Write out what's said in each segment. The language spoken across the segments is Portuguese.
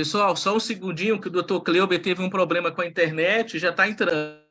Pessoal, só um segundinho que o doutor Cleuber teve um problema com a internet, já está entrando.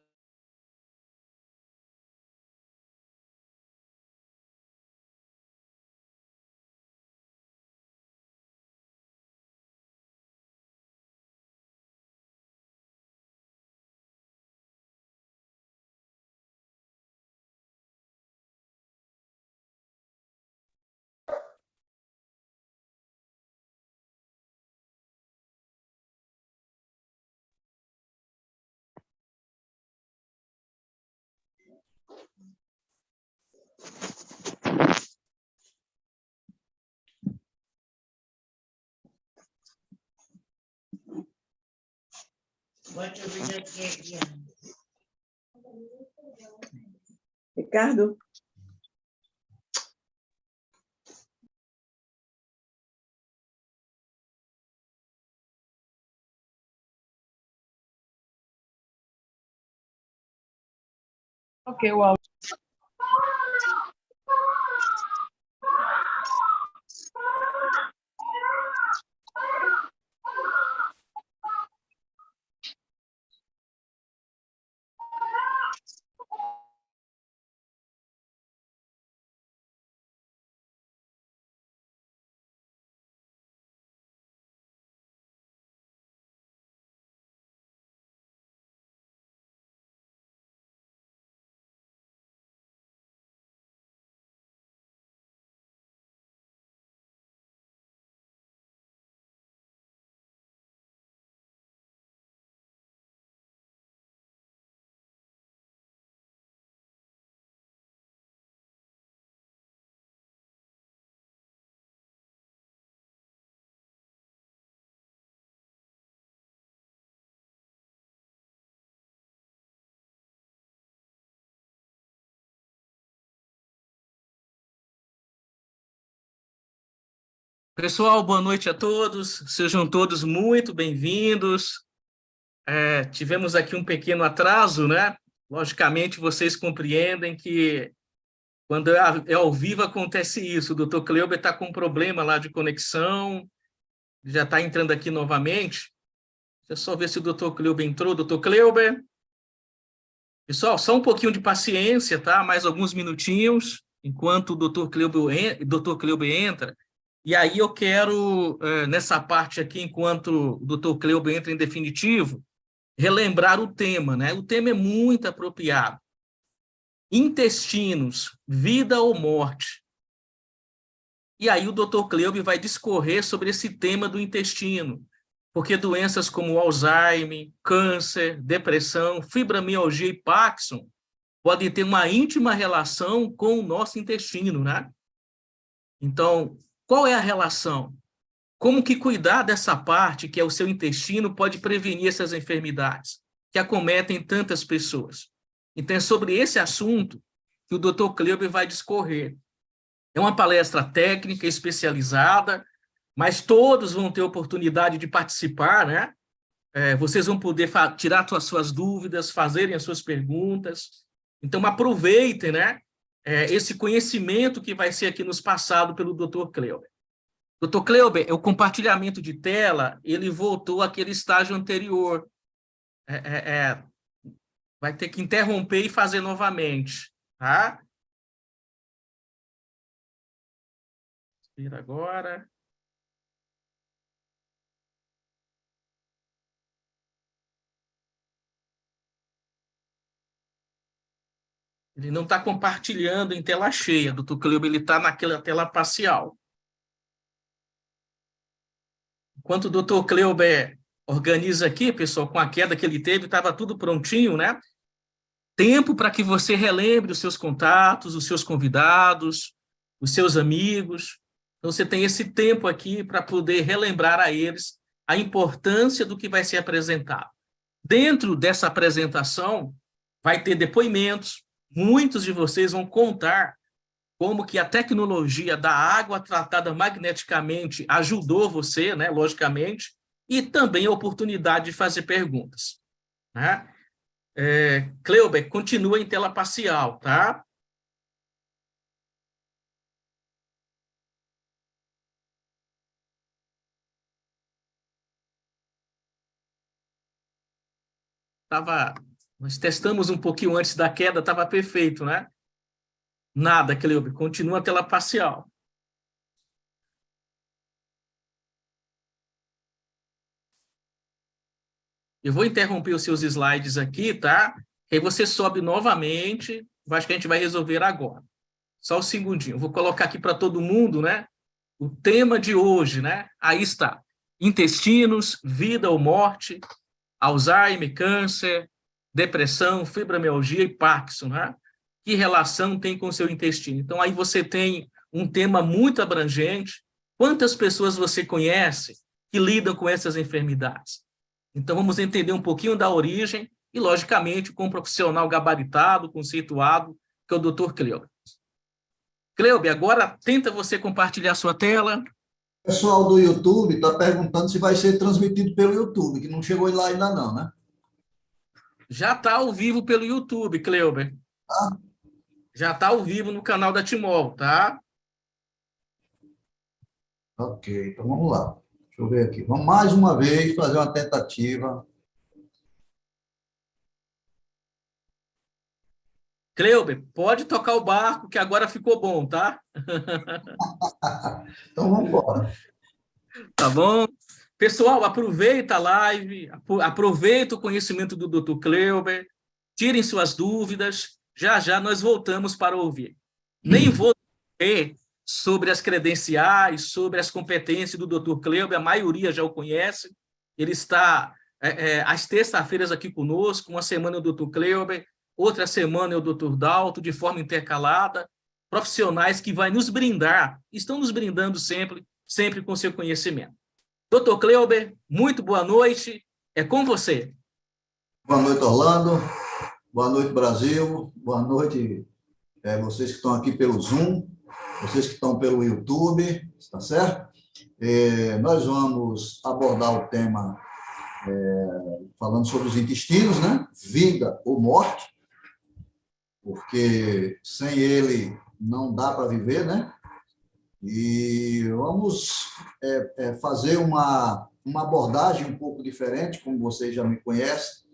Ricardo? Ok, o áudio. Pessoal, boa noite a todos, sejam todos muito bem-vindos. Tivemos aqui um pequeno atraso, né? Logicamente, vocês compreendem que quando é ao vivo acontece isso. O doutor Cleuber está com um problema lá de conexão, já está entrando aqui novamente. Deixa eu só ver se o doutor Cleuber entrou. Doutor Cleuber? Pessoal, só um pouquinho de paciência, tá? Mais alguns minutinhos, enquanto o doutor Cleuber entra. E aí eu quero, nessa parte aqui, enquanto o doutor Cleuber entra em definitivo, relembrar o tema, né? O tema é muito apropriado. Intestinos, vida ou morte? E aí o doutor Cleuber vai discorrer sobre esse tema do intestino, porque doenças como Alzheimer, câncer, depressão, fibromialgia e Parkinson podem ter uma íntima relação com o nosso intestino, né? Então, qual é a relação? Como que cuidar dessa parte, que é o seu intestino, pode prevenir essas enfermidades que acometem tantas pessoas? Então, é sobre esse assunto que o doutor Cleuber vai discorrer. É uma palestra técnica, especializada, mas todos vão ter oportunidade de participar, né? Vocês vão poder tirar as suas dúvidas, fazerem as suas perguntas. Então, aproveitem, né? Esse conhecimento que vai ser aqui nos passado pelo doutor Cleuber. Doutor Cleuber, o compartilhamento de tela, ele voltou àquele estágio anterior. Vai ter que interromper e fazer novamente, tá? Vira agora. Ele não está compartilhando em tela cheia, doutor Cleuber, ele está naquela tela parcial. Enquanto o doutor Cleuber organiza aqui, pessoal, com a queda que ele teve, estava tudo prontinho, né? Tempo para que você relembre os seus contatos, os seus convidados, os seus amigos. Então, você tem esse tempo aqui para poder relembrar a eles a importância do que vai ser apresentado. Dentro dessa apresentação, vai ter depoimentos, muitos de vocês vão contar como que a tecnologia da água tratada magneticamente ajudou você, né, logicamente, e também a oportunidade de fazer perguntas, né? Cleuber, continua em tela parcial, tá? Nós testamos um pouquinho antes da queda, estava perfeito, né? Nada, Cleube, continua a tela parcial. Eu vou interromper os seus slides aqui, tá? Aí você sobe novamente, eu acho que a gente vai resolver agora. Só um segundinho, eu vou colocar aqui para todo mundo, né? O tema de hoje, né? Aí está. Intestinos, vida ou morte, Alzheimer, câncer, depressão, fibromialgia e Parkinson, né? Que relação tem com o seu intestino? Então, aí você tem um tema muito abrangente. Quantas pessoas você conhece que lidam com essas enfermidades? Então, vamos entender um pouquinho da origem e, logicamente, com um profissional gabaritado, conceituado, que é o Dr. Cleube. Cleube, agora tenta você compartilhar sua tela. O pessoal do YouTube está perguntando se vai ser transmitido pelo YouTube, que não chegou lá ainda não, né? Já está ao vivo pelo YouTube, Cleube. Ah. Já está ao vivo no canal da Timol, tá? Ok, então vamos lá. Deixa eu ver aqui. Vamos mais uma vez fazer uma tentativa. Cleube, pode tocar o barco, que agora ficou bom, tá? Então vamos embora. Tá bom? Pessoal, aproveita a live, aproveita o conhecimento do Dr. Cleube, tirem suas dúvidas, já nós voltamos para ouvir. Nem vou ler sobre as credenciais, sobre as competências do Dr. Cleube, a maioria já o conhece, ele está às terças-feiras aqui conosco, uma semana é o Dr. Cleube, outra semana é o Dr. Dalto, de forma intercalada, profissionais que vai nos brindar, estão nos brindando sempre com seu conhecimento. Dr. Cleube, muito boa noite, é com você. Boa noite, Orlando. Boa noite, Brasil. Boa noite, vocês que estão aqui pelo Zoom, vocês que estão pelo YouTube, tá certo? Nós vamos abordar o tema falando sobre os intestinos, né? Vida ou morte, porque sem ele não dá para viver, né? E vamos fazer uma abordagem um pouco diferente, como vocês já me conhecem.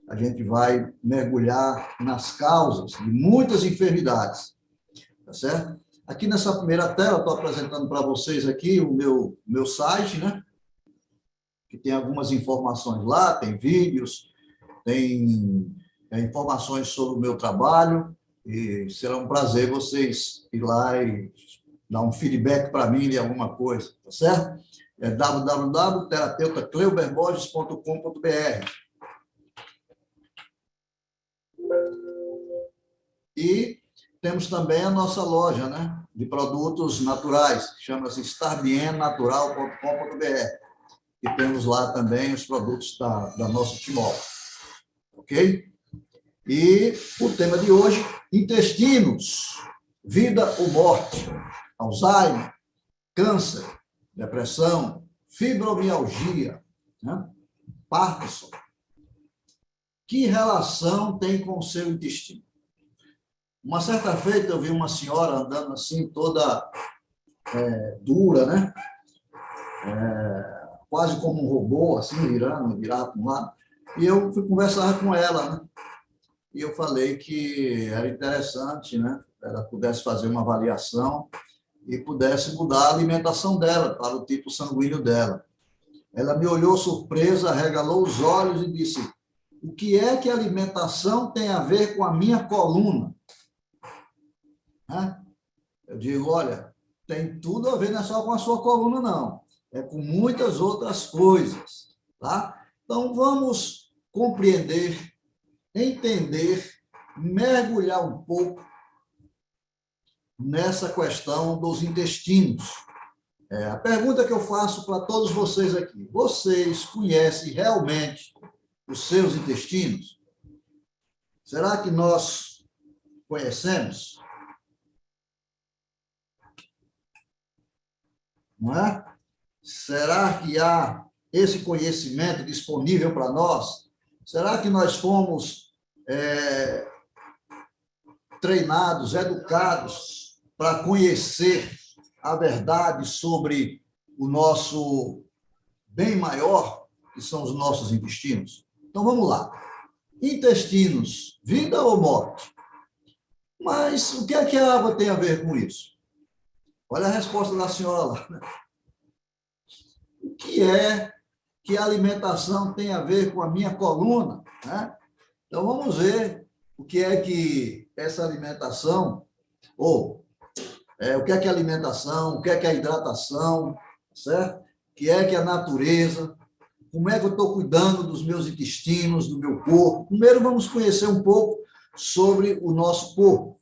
A gente vai mergulhar nas causas de muitas enfermidades, tá certo? Aqui nessa primeira tela, estou apresentando para vocês aqui o meu site, né? Que tem algumas informações lá, tem vídeos, tem informações sobre o meu trabalho, e será um prazer vocês ir lá e dar um feedback para mim de alguma coisa, tá certo? É www.terapeutacleuberborges.com.br. E temos também a nossa loja, né, de produtos naturais, que chama-se starbiennatural.com.br. E temos lá também os produtos da nossa Timol. Ok? E o tema de hoje, intestinos, vida ou morte, Alzheimer, câncer, depressão, fibromialgia, né? Parkinson. Que relação tem com o seu intestino? Uma certa feita eu vi uma senhora andando assim, toda dura, né? Quase como um robô, assim, virava para um lado. E eu fui conversar com ela, né? E eu falei que era interessante, né? Ela pudesse fazer uma avaliação e pudesse mudar a alimentação dela para o tipo sanguíneo dela. Ela me olhou surpresa, arregalou os olhos e disse: o que é que a alimentação tem a ver com a minha coluna? Eu digo: olha, tem tudo a ver, não é só com a sua coluna, não. É com muitas outras coisas, tá? Então, vamos compreender, entender, mergulhar um pouco nessa questão dos intestinos. A pergunta que eu faço para todos vocês aqui: vocês conhecem realmente os seus intestinos? Será que nós conhecemos? Não é? Será que há esse conhecimento disponível para nós? Será que nós fomos treinados, educados para conhecer a verdade sobre o nosso bem maior, que são os nossos intestinos? Então, vamos lá. Intestinos, vida ou morte? Mas o que é que a água tem a ver com isso? Olha a resposta da senhora lá. Né? O que é que a alimentação tem a ver com a minha coluna? Né? Então, vamos ver o que é que essa alimentação, ou o que é que a alimentação, o que é a hidratação, certo? O que é a natureza, como é que eu estou cuidando dos meus intestinos, do meu corpo. Primeiro, vamos conhecer um pouco sobre o nosso corpo.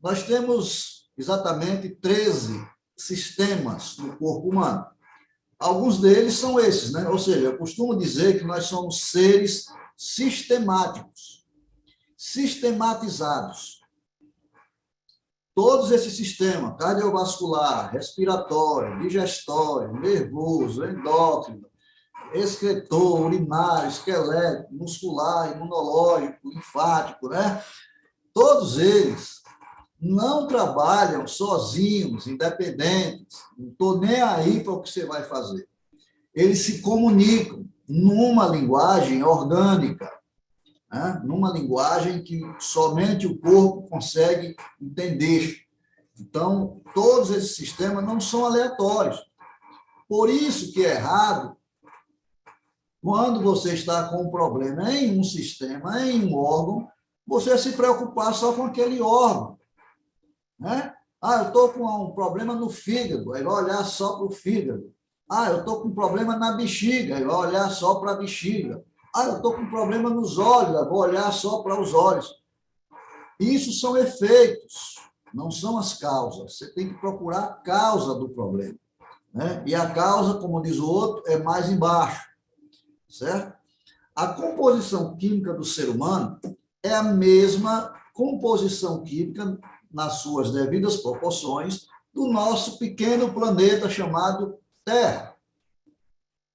Nós temos exatamente 13 sistemas no corpo humano. Alguns deles são esses, né? Ou seja, eu costumo dizer que nós somos seres sistemáticos, sistematizados. Todos esses sistemas, cardiovascular, respiratório, digestório, nervoso, endócrino, excretor, urinário, esquelético, muscular, imunológico, linfático, né? Todos eles não trabalham sozinhos, independentes, não estou nem aí para o que você vai fazer. Eles se comunicam numa linguagem orgânica, né? Numa linguagem que somente o corpo consegue entender. Então, todos esses sistemas não são aleatórios. Por isso que é errado, quando você está com um problema em um sistema, em um órgão, você se preocupar só com aquele órgão. Né? Ah, eu estou com um problema no fígado, aí vai olhar só para o fígado. Ah, eu estou com um problema na bexiga, aí vai olhar só para a bexiga. Ah, eu estou com um problema nos olhos, eu vou olhar só para os olhos. Isso são efeitos, não são as causas. Você tem que procurar a causa do problema. Né? E a causa, como diz o outro, é mais embaixo. Certo? A composição química do ser humano é a mesma composição química, nas suas devidas proporções, do nosso pequeno planeta chamado Terra.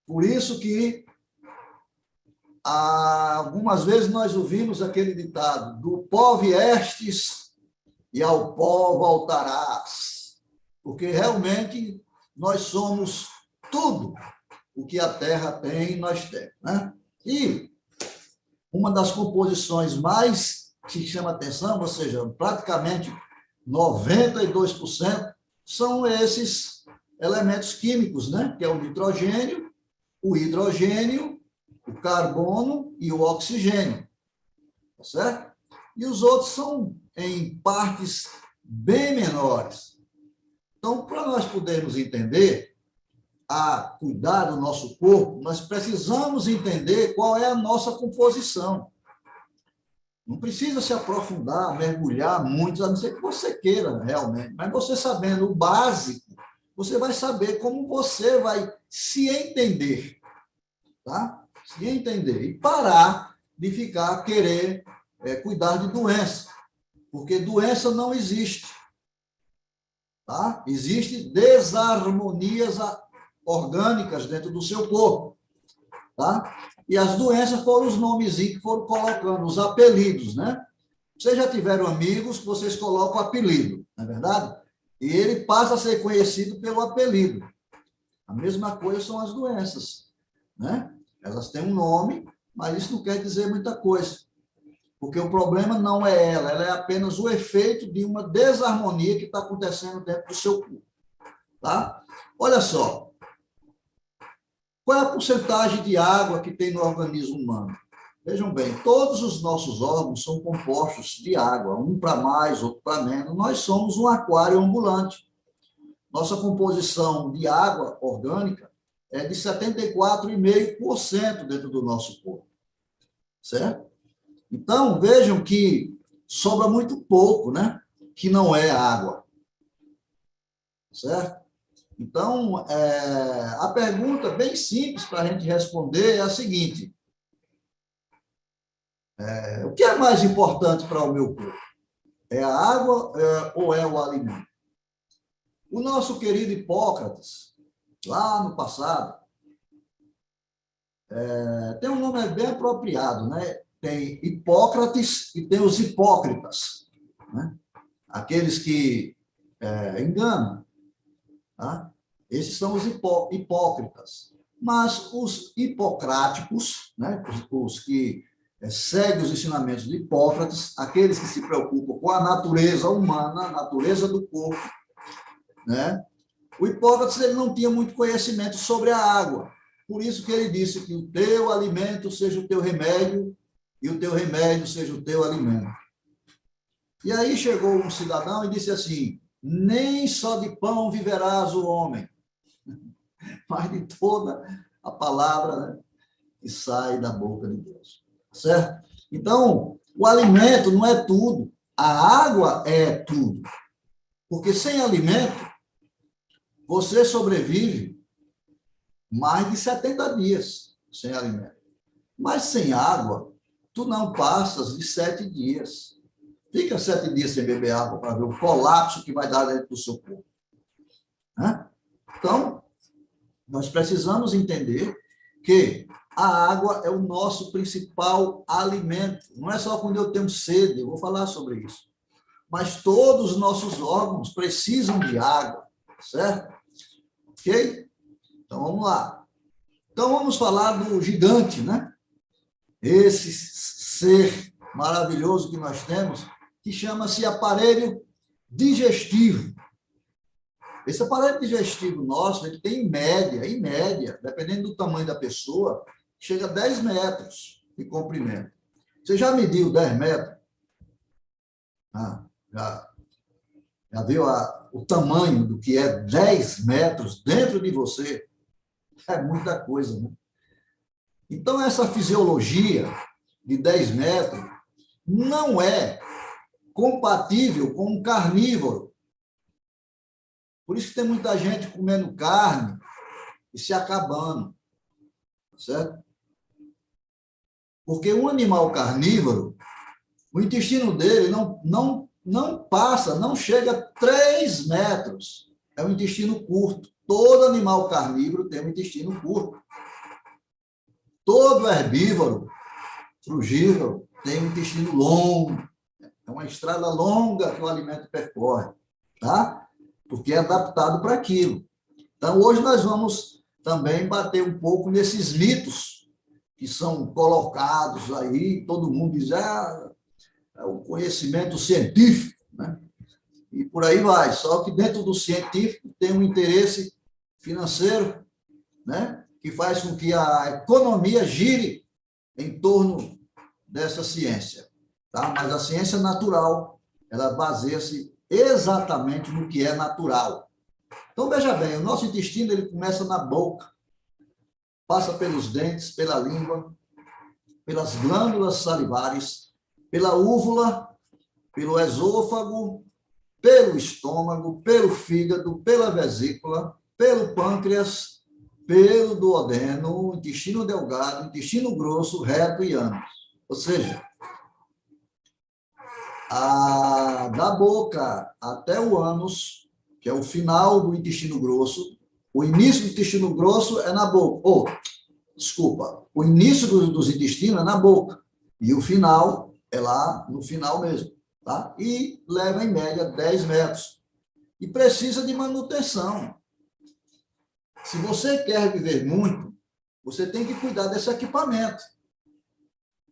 Por isso que algumas vezes nós ouvimos aquele ditado: do pó viestes e ao pó voltarás. Porque realmente nós somos tudo o que a Terra tem, nós temos. Né? E uma das composições mais que chama atenção, ou seja, praticamente 92%, são esses elementos químicos, né? Que é o nitrogênio, o hidrogênio, o carbono e o oxigênio. Tá certo? E os outros são em partes bem menores. Então, para nós podermos entender a cuidar do nosso corpo, nós precisamos entender qual é a nossa composição. Não precisa se aprofundar, mergulhar muito, a não ser que você queira realmente. Mas você sabendo o básico, você vai saber como você vai se entender. Tá? Se entender. E parar de ficar querer cuidar de doença. Porque doença não existe. Tá? Existem desarmonias orgânicas dentro do seu corpo. Tá? E as doenças foram os nomezinhos que foram colocando, os apelidos, né? Vocês já tiveram amigos que vocês colocam apelido, não é verdade? E ele passa a ser conhecido pelo apelido. A mesma coisa são as doenças, né? Elas têm um nome, mas isso não quer dizer muita coisa. Porque o problema não é ela é apenas o efeito de uma desarmonia que está acontecendo dentro do seu corpo. Tá? Olha só. Qual é a porcentagem de água que tem no organismo humano? Vejam bem, todos os nossos órgãos são compostos de água, um para mais, outro para menos. Nós somos um aquário ambulante. Nossa composição de água orgânica é de 74,5% dentro do nosso corpo. Certo? Então, vejam que sobra muito pouco, né? Que não é água. Certo? Então, a pergunta bem simples para a gente responder é a seguinte: o que é mais importante para o meu corpo? É a água ou é o alimento? O nosso querido Hipócrates, lá no passado, tem um nome bem apropriado, né? Tem Hipócrates e tem os hipócritas, né? Aqueles que enganam. Tá? Esses são os hipócritas. Mas os hipocráticos, né, os que segue os ensinamentos de Hipócrates, aqueles que se preocupam com a natureza humana, a natureza do corpo, né? O Hipócrates ele não tinha muito conhecimento sobre a água, por isso que ele disse que o teu alimento seja o teu remédio e o teu remédio seja o teu alimento. E aí chegou um cidadão e disse assim: nem só de pão viverás o homem, mas de toda a palavra, né, que sai da boca de Deus. Certo? Então, o alimento não é tudo, a água é tudo. Porque sem alimento, você sobrevive mais de 70 dias sem alimento. Mas sem água, tu não passas de 7 dias. Fica 7 dias sem beber água para ver o colapso que vai dar dentro do seu corpo. Né? Então, nós precisamos entender que a água é o nosso principal alimento. Não é só quando eu tenho sede, eu vou falar sobre isso. Mas todos os nossos órgãos precisam de água, certo? Ok? Então, vamos lá. Então, vamos falar do gigante, né? Esse ser maravilhoso que nós temos, que chama-se aparelho digestivo. Esse aparelho digestivo nosso, ele tem em média, dependendo do tamanho da pessoa, chega a 10 metros de comprimento. Você já mediu 10 metros? Já viu o tamanho do que é 10 metros dentro de você? É muita coisa, né? Então, essa fisiologia de 10 metros não é compatível com um carnívoro. Por isso que tem muita gente comendo carne e se acabando, certo? Porque um animal carnívoro, o intestino dele não passa, não chega a 3 metros. É um intestino curto. Todo animal carnívoro tem um intestino curto. Todo herbívoro, frugívoro, tem um intestino longo. É uma estrada longa que o alimento percorre, tá? Porque é adaptado para aquilo. Então, hoje nós vamos também bater um pouco nesses mitos que são colocados aí, todo mundo diz, é o conhecimento científico, né? E por aí vai. Só que dentro do científico tem um interesse financeiro, né? Que faz com que a economia gire em torno dessa ciência, tá? Mas a ciência natural, ela baseia-se exatamente no que é natural. Então, veja bem, o nosso intestino ele começa na boca, passa pelos dentes, pela língua, pelas glândulas salivares, pela úvula, pelo esôfago, pelo estômago, pelo fígado, pela vesícula, pelo pâncreas, pelo duodeno, intestino delgado, intestino grosso, reto e ânus. Ou seja, da boca até o ânus, que é o final do intestino grosso, o início do intestino grosso é na boca. O início dos intestinos é na boca, e o final é lá no final mesmo, tá? E leva, em média, 10 metros. E precisa de manutenção. Se você quer viver muito, você tem que cuidar desse equipamento.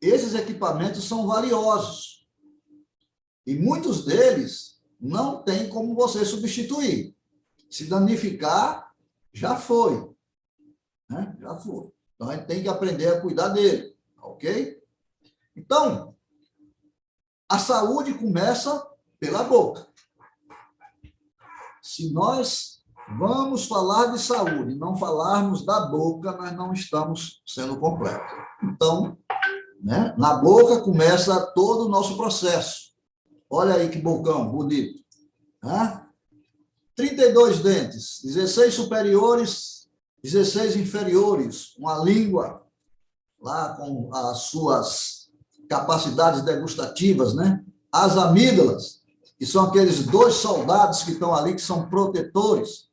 Esses equipamentos são valiosos. E muitos deles não tem como você substituir. Se danificar, já foi. Né? Já foi. Então, a gente tem que aprender a cuidar dele. Ok? Então, a saúde começa pela boca. Se nós vamos falar de saúde e não falarmos da boca, nós não estamos sendo completos. Então, né, na boca começa todo o nosso processo. Olha aí que bocão bonito. Né? 32 dentes, 16 superiores, 16 inferiores, uma língua lá com as suas capacidades degustativas, né? As amígdalas, que são aqueles 2 soldados que estão ali, que são protetores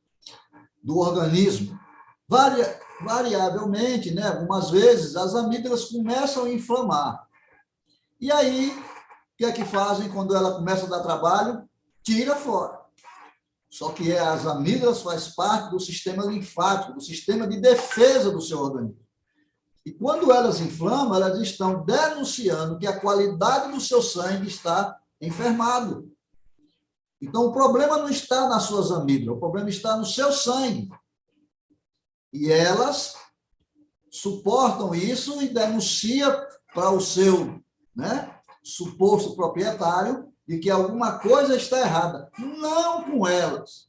do organismo. Variavelmente, né? Algumas vezes, as amígdalas começam a inflamar. E aí, o que é que fazem quando ela começa a dar trabalho? Tira fora. Só que as amígdalas faz parte do sistema linfático, do sistema de defesa do seu organismo. E quando elas inflamam, elas estão denunciando que a qualidade do seu sangue está enfermado. Então, o problema não está nas suas amígdalas, o problema está no seu sangue. E elas suportam isso e denunciam para o seu, né, suposto proprietário de que alguma coisa está errada. Não com elas.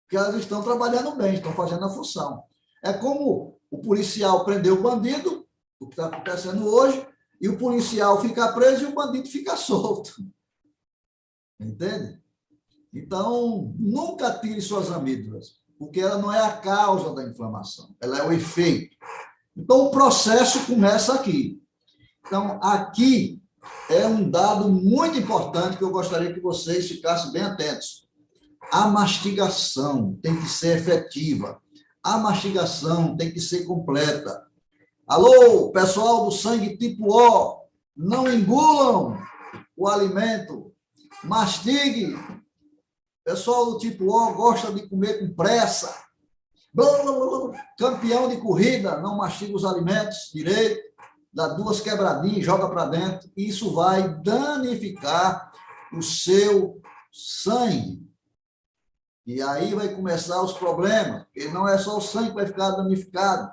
Porque elas estão trabalhando bem, estão fazendo a função. É como o policial prendeu o bandido, o que está acontecendo hoje, e o policial fica preso e o bandido fica solto. Entende? Então, nunca tire suas amígdalas, porque ela não é a causa da inflamação, ela é o efeito. Então, o processo começa aqui. Então, aqui é um dado muito importante que eu gostaria que vocês ficassem bem atentos. A mastigação tem que ser efetiva. A mastigação tem que ser completa. Alô, pessoal do sangue tipo O, não engulam o alimento. Mastigue. Pessoal do tipo O gosta de comer com pressa. Campeão de corrida, não mastiga os alimentos direito, dá duas quebradinhas e joga para dentro. Isso vai danificar o seu sangue. E aí vai começar os problemas, porque não é só o sangue que vai ficar danificado,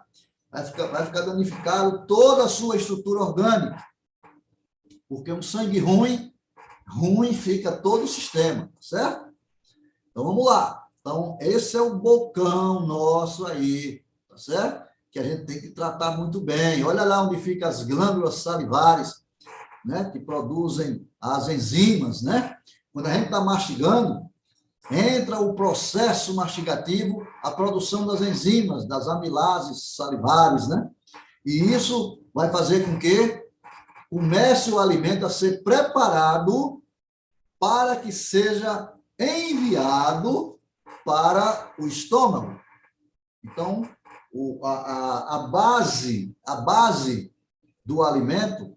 vai ficar danificado toda a sua estrutura orgânica. Porque um sangue ruim fica todo o sistema, certo? Então, vamos lá. Então, esse é o bocão nosso aí, tá certo? Que a gente tem que tratar muito bem. Olha lá onde ficam as glândulas salivares, né? Que produzem as enzimas, né? Quando a gente está mastigando, entra o processo mastigativo, a produção das enzimas, das amilases salivares, né? E isso vai fazer com que comece o alimento a ser preparado para que seja enviado para o estômago. Então, a base do alimento,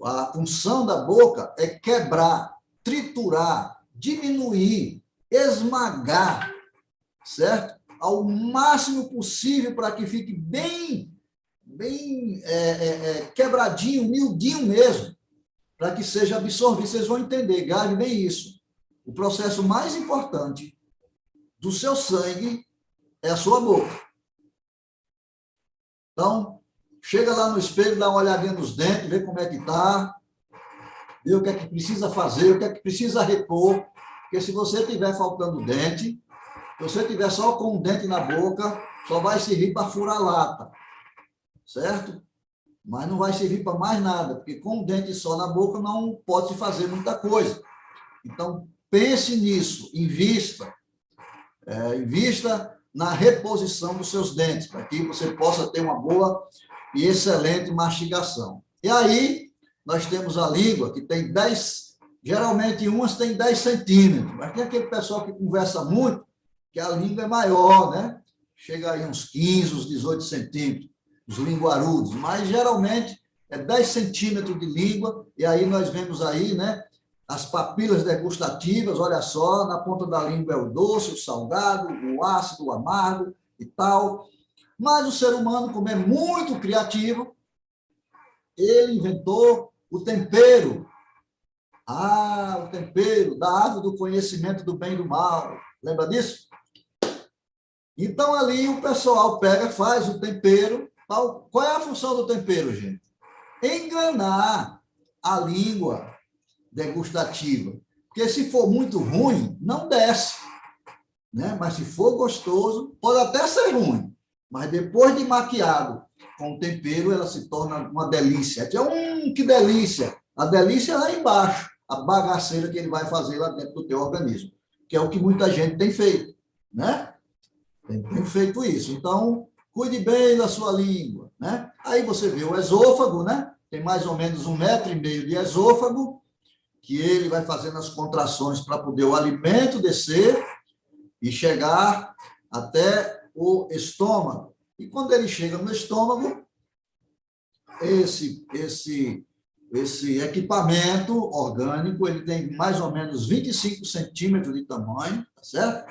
a função da boca é quebrar, triturar, diminuir, esmagar, certo? Ao máximo possível para que fique bem quebradinho, miudinho mesmo, para que seja absorvido. Vocês vão entender, grave bem isso. O processo mais importante do seu sangue é a sua boca. Então, chega lá no espelho, dá uma olhadinha nos dentes, vê como é que está, vê o que é que precisa fazer, o que é que precisa repor, porque se você tiver faltando dente, se você tiver só com um dente na boca, só vai servir para furar lata, certo? Mas não vai servir para mais nada, porque com um dente só na boca não pode se fazer muita coisa. Então, pense nisso, invista na reposição dos seus dentes, para que você possa ter uma boa e excelente mastigação. E aí, nós temos a língua, que tem 10, geralmente umas tem 10 centímetros, mas tem aquele pessoal que conversa muito, que a língua é maior, né? Chega aí uns 15, uns 18 centímetros, os linguarudos, mas geralmente é 10 centímetros de língua, e aí nós vemos aí, né? As papilas degustativas, olha só, na ponta da língua é o doce, o salgado, o ácido, o amargo e tal. Mas o ser humano, como é muito criativo, ele inventou o tempero. O tempero da árvore do conhecimento do bem e do mal. Lembra disso? Então, ali o pessoal pega, faz o tempero. Qual é a função do tempero, gente? Enganar a língua degustativa. Porque se for muito ruim, não desce. Né? Mas se for gostoso, pode até ser ruim. Mas depois de maquiado com o tempero, ela se torna uma delícia. Que delícia! A delícia é lá embaixo, a bagaceira que ele vai fazer lá dentro do teu organismo, que é o que muita gente tem feito, né? Tem feito isso. Então, cuide bem da sua língua, né? Aí você vê o esôfago, né? Tem mais ou menos 1,5 metro de esôfago, que ele vai fazendo as contrações para poder o alimento descer e chegar até o estômago. E quando ele chega no estômago, esse equipamento orgânico, ele tem mais ou menos 25 centímetros de tamanho, tá certo?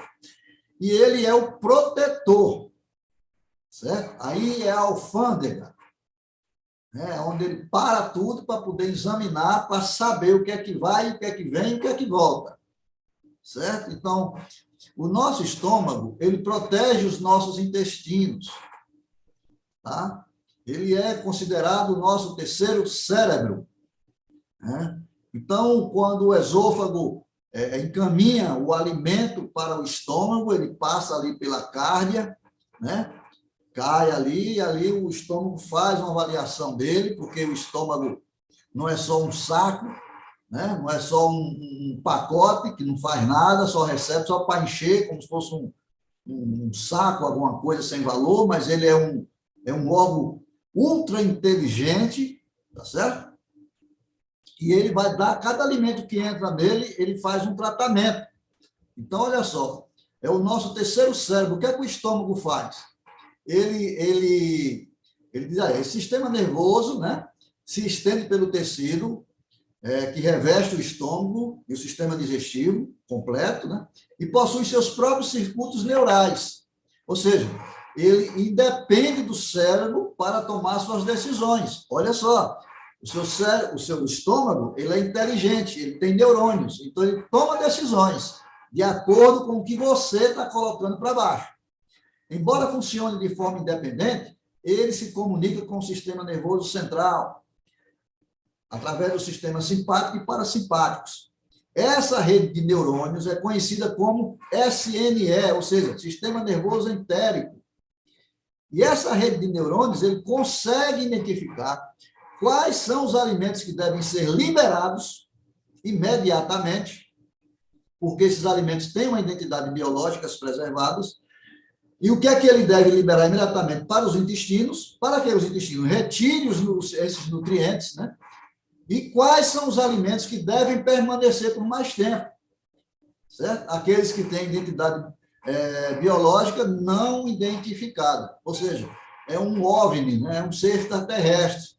E ele é o protetor. certo? Aí é a alfândega, né? Onde ele para tudo para poder examinar, para saber o que é que vai, o que é que vem, o que é que volta, certo? Então, o nosso estômago, ele protege os nossos intestinos, tá? Ele é considerado o nosso terceiro cérebro, né? Então, quando o esôfago encaminha o alimento para o estômago, ele passa ali pela cárdia, né? Cai ali, e ali o estômago faz uma avaliação dele, porque o estômago não é só um saco, né? Não é só um pacote que não faz nada, só recebe só para encher, como se fosse um saco, alguma coisa sem valor, mas ele é um órgão ultra inteligente, tá certo? E ele vai dar, cada alimento que entra nele, ele faz um tratamento. Então, olha só, é o nosso terceiro cérebro. O que é que o estômago faz? Ele diz, esse sistema nervoso, né, se estende pelo tecido que reveste o estômago e o sistema digestivo completo, né, e possui seus próprios circuitos neurais. Ou seja, ele independe do cérebro para tomar suas decisões. Olha só, o seu estômago, ele é inteligente, ele tem neurônios, então ele toma decisões de acordo com o que você está colocando para baixo. Embora funcione de forma independente, ele se comunica com o sistema nervoso central, através do sistema simpático e parasimpáticos. Essa rede de neurônios é conhecida como SNE, ou seja, Sistema Nervoso Entérico. E essa rede de neurônios, ele consegue identificar quais são os alimentos que devem ser liberados imediatamente, porque esses alimentos têm uma identidade biológica preservadas. E o que é que ele deve liberar imediatamente para os intestinos, para que os intestinos retirem esses nutrientes, né? E quais são os alimentos que devem permanecer por mais tempo, certo? Aqueles que têm identidade biológica não identificada, ou seja, é um OVNI, né? É um ser extraterrestre.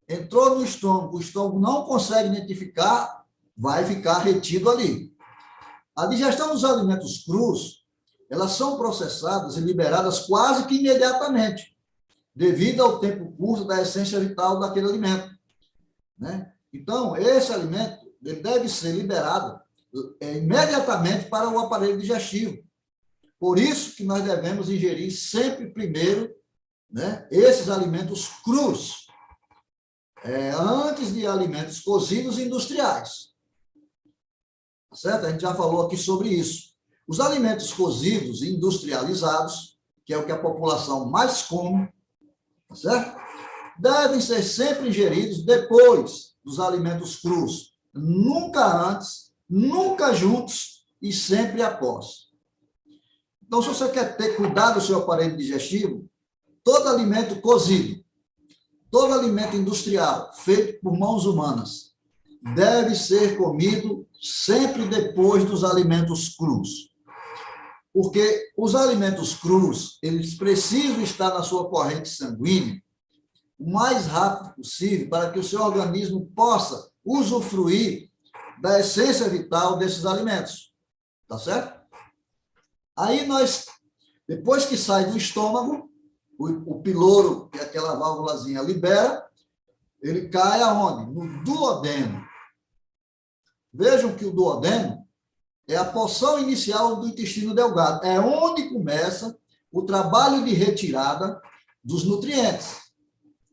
Entrou no estômago, o estômago não consegue identificar, vai ficar retido ali. A digestão dos alimentos crus, elas são processadas e liberadas quase que imediatamente, devido ao tempo curto da essência vital daquele alimento, né? Então, esse alimento ele deve ser liberado imediatamente para o aparelho digestivo. Por isso que nós devemos ingerir sempre primeiro, né, esses alimentos crus, antes de alimentos cozidos e industriais. Tá certo? A gente já falou aqui sobre isso. Os alimentos cozidos e industrializados, que é o que a população mais come, tá certo? Devem ser sempre ingeridos depois dos alimentos crus, nunca antes, nunca juntos e sempre após. Então, se você quer ter cuidado do seu aparelho digestivo, todo alimento cozido, todo alimento industrial feito por mãos humanas deve ser comido sempre depois dos alimentos crus. Porque os alimentos crus, eles precisam estar na sua corrente sanguínea o mais rápido possível para que o seu organismo possa usufruir da essência vital desses alimentos. Tá certo? Aí nós, depois que sai do estômago, o piloro, que é aquela válvulazinha, libera, ele cai aonde? No duodeno. Vejam que o duodeno é a porção inicial do intestino delgado. É onde começa o trabalho de retirada dos nutrientes.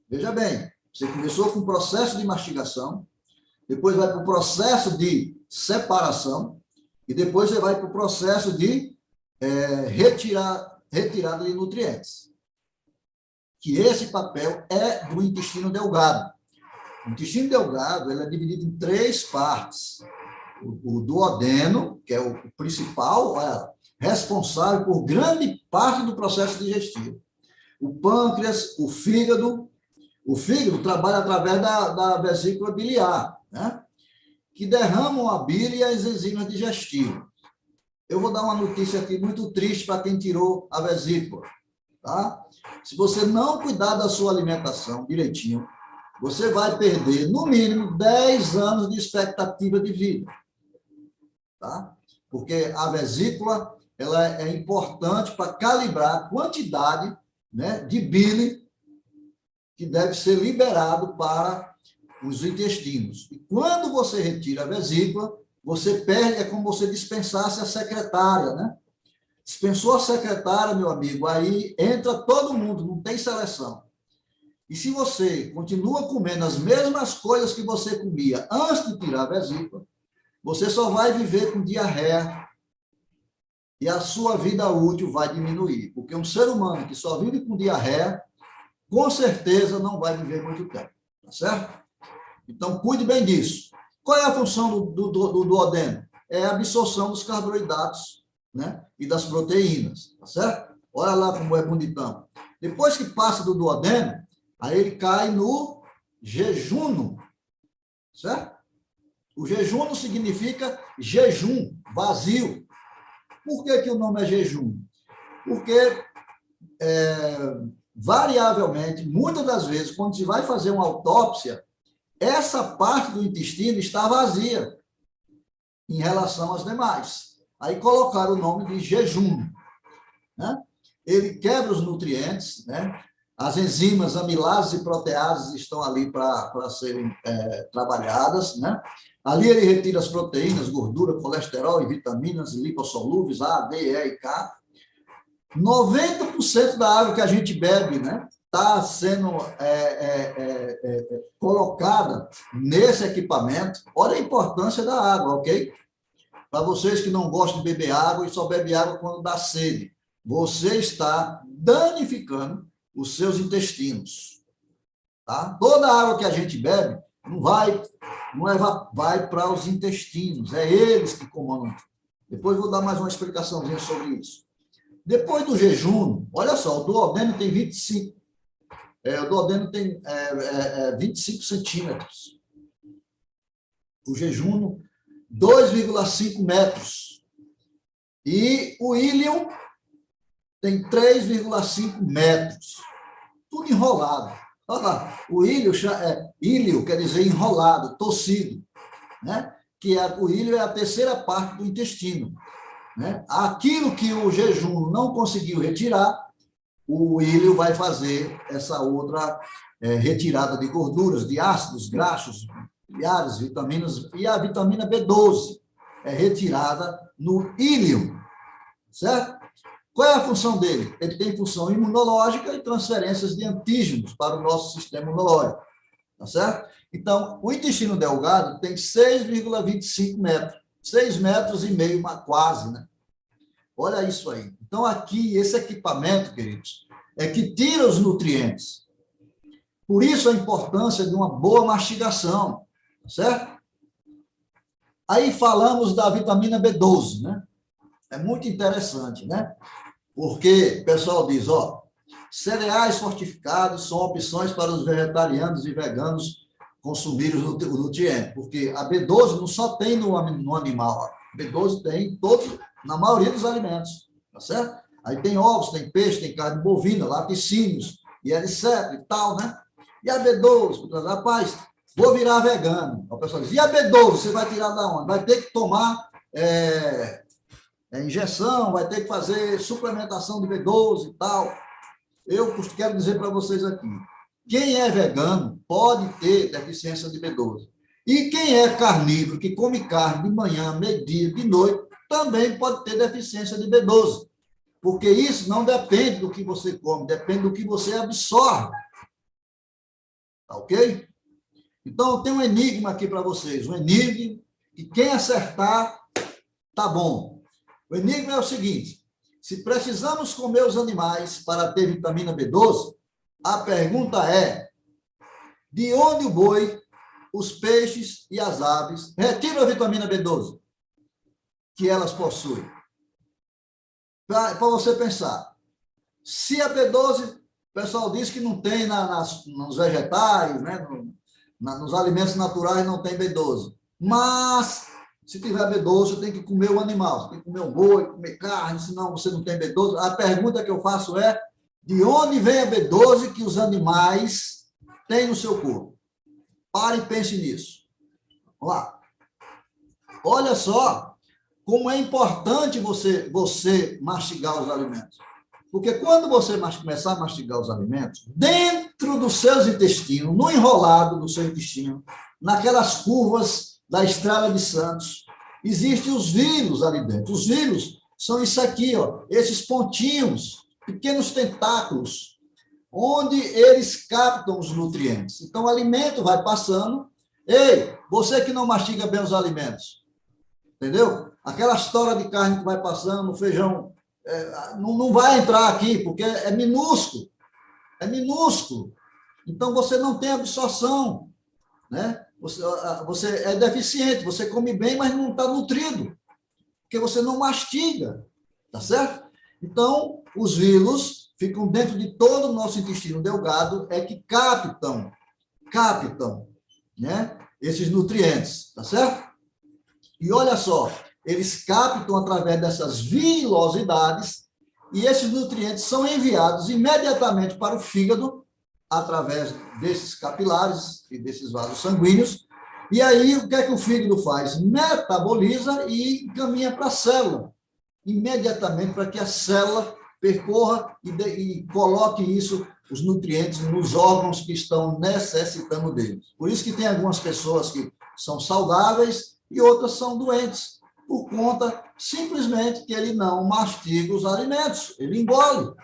Veja bem, você começou com o processo de mastigação, depois vai para o processo de separação e depois você vai para o processo de retirada de nutrientes. Que esse papel é do intestino delgado. O intestino delgado ele é dividido em 3 partes. O duodeno, que é o principal, responsável por grande parte do processo digestivo. O pâncreas, o fígado. O fígado trabalha através da vesícula biliar, né? Que derramam a bile e as enzimas digestivas. Eu vou dar uma notícia aqui muito triste para quem tirou a vesícula, tá? Se você não cuidar da sua alimentação direitinho, você vai perder, no mínimo, 10 anos de expectativa de vida, tá? Porque a vesícula ela é importante para calibrar a quantidade né, de bile que deve ser liberado para os intestinos. E quando você retira a vesícula, você perde, é como se você dispensasse a secretária, né? Dispensou a secretária, meu amigo, aí entra todo mundo, não tem seleção. E se você continua comendo as mesmas coisas que você comia antes de tirar a vesícula, você só vai viver com diarreia e a sua vida útil vai diminuir. Porque um ser humano que só vive com diarreia, com certeza não vai viver muito tempo. Tá certo? Então, cuide bem disso. Qual é a função do duodeno? É a absorção dos carboidratos, né? E das proteínas. Tá certo? Olha lá como é bonitão. Depois que passa do duodeno, aí ele cai no jejum. Certo? O jejum significa jejum, vazio. Por que o nome é jejum? Porque, variavelmente, muitas das vezes, quando se vai fazer uma autópsia, essa parte do intestino está vazia em relação às demais. Aí colocaram o nome de jejum, né? Ele quebra os nutrientes, né? As enzimas amilases e proteases estão ali para serem trabalhadas, né? Ali ele retira as proteínas, gordura, colesterol e vitaminas lipossolúveis, A, D, E e K. 90% da água que a gente bebe, né, está sendo colocada nesse equipamento. Olha a importância da água, ok? Para vocês que não gostam de beber água e só bebe água quando dá sede, você está danificando os seus intestinos. Tá? Toda a água que a gente bebe vai para os intestinos, é eles que comandam. Depois vou dar mais uma explicaçãozinha sobre isso. Depois do jejum, olha só, o duodeno tem 25 centímetros. O jejum, 2,5 metros. E o íleon tem 3,5 metros. Tudo enrolado. Olha lá, o íleo quer dizer enrolado, torcido, né? O íleo é a terceira parte do intestino, né? Aquilo que o jejum não conseguiu retirar, o íleo vai fazer essa outra retirada de gorduras, de ácidos graxos, biliares, vitaminas, e a vitamina B12 é retirada no íleo, certo? Qual é a função dele? Ele tem função imunológica e transferências de antígenos para o nosso sistema imunológico, tá certo? Então, o intestino delgado tem 6,25 metros, 6,5 metros, quase, né? Olha isso aí. Então, aqui, esse equipamento, queridos, é que tira os nutrientes. Por isso, a importância de uma boa mastigação, certo? Aí falamos da vitamina B12, né? É muito interessante, né? Porque o pessoal diz, ó, cereais fortificados são opções para os vegetarianos e veganos consumirem o nutriente, porque a B12 não só tem no animal, a B12 tem na maioria dos alimentos, tá certo? Aí tem ovos, tem peixe, tem carne bovina, laticínios, e etc e tal, né? E a B12, rapaz, vou virar vegano. O pessoal diz, e a B12, você vai tirar da onde? Vai ter que tomar injeção, vai ter que fazer suplementação de B12 e tal. Eu quero dizer para vocês aqui, quem é vegano pode ter deficiência de B12. E quem é carnívoro, que come carne de manhã, meio-dia, de noite, também pode ter deficiência de B12. Porque isso não depende do que você come, depende do que você absorve. Tá ok? Então, tem um enigma aqui para vocês. Um enigma que quem acertar, tá bom. O enigma é o seguinte: se precisamos comer os animais para ter vitamina B12, a pergunta é: de onde o boi, os peixes e as aves retiram a vitamina B12 que elas possuem? Para você pensar. Se a B12, o pessoal diz que não tem nos vegetais, né? Nos alimentos naturais não tem B12. Mas, se tiver B12, você tem que comer o animal. Você tem que comer o boi, comer carne, senão você não tem B12. A pergunta que eu faço é: de onde vem a B12 que os animais têm no seu corpo? Pare e pense nisso. Vamos lá. Olha só como é importante você mastigar os alimentos. Porque quando você começar a mastigar os alimentos, dentro dos seus intestinos, no enrolado do seu intestino, naquelas curvas da Estrada de Santos, existem os vírus ali dentro. Os vírus são isso aqui, ó, esses pontinhos, pequenos tentáculos, onde eles captam os nutrientes. Então, o alimento vai passando. Ei, você que não mastiga bem os alimentos, entendeu? Aquela história de carne que vai passando, o feijão, não vai entrar aqui, porque é minúsculo. É minúsculo. Então, você não tem absorção, né? Você é deficiente, você come bem, mas não está nutrido, porque você não mastiga, tá certo? Então, os vírus ficam dentro de todo o nosso intestino delgado, é que captam, né, esses nutrientes, tá certo? E olha só, eles captam através dessas vilosidades e esses nutrientes são enviados imediatamente para o fígado através desses capilares e desses vasos sanguíneos. E aí, o que é que o fígado faz? Metaboliza e encaminha para a célula, imediatamente para que a célula percorra e coloque isso, os nutrientes, nos órgãos que estão necessitando deles. Por isso que tem algumas pessoas que são saudáveis e outras são doentes, por conta simplesmente que ele não mastiga os alimentos, ele engole.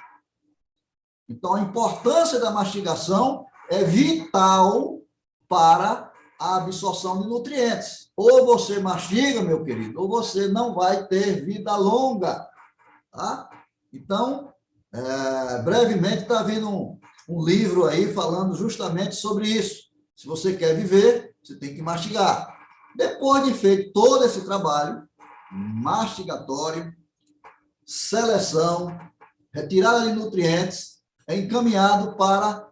Então, a importância da mastigação é vital para a absorção de nutrientes. Ou você mastiga, meu querido, ou você não vai ter vida longa. Tá? Então, brevemente está vindo um livro aí falando justamente sobre isso. Se você quer viver, você tem que mastigar. Depois de feito todo esse trabalho mastigatório, seleção, retirada de nutrientes, é encaminhado para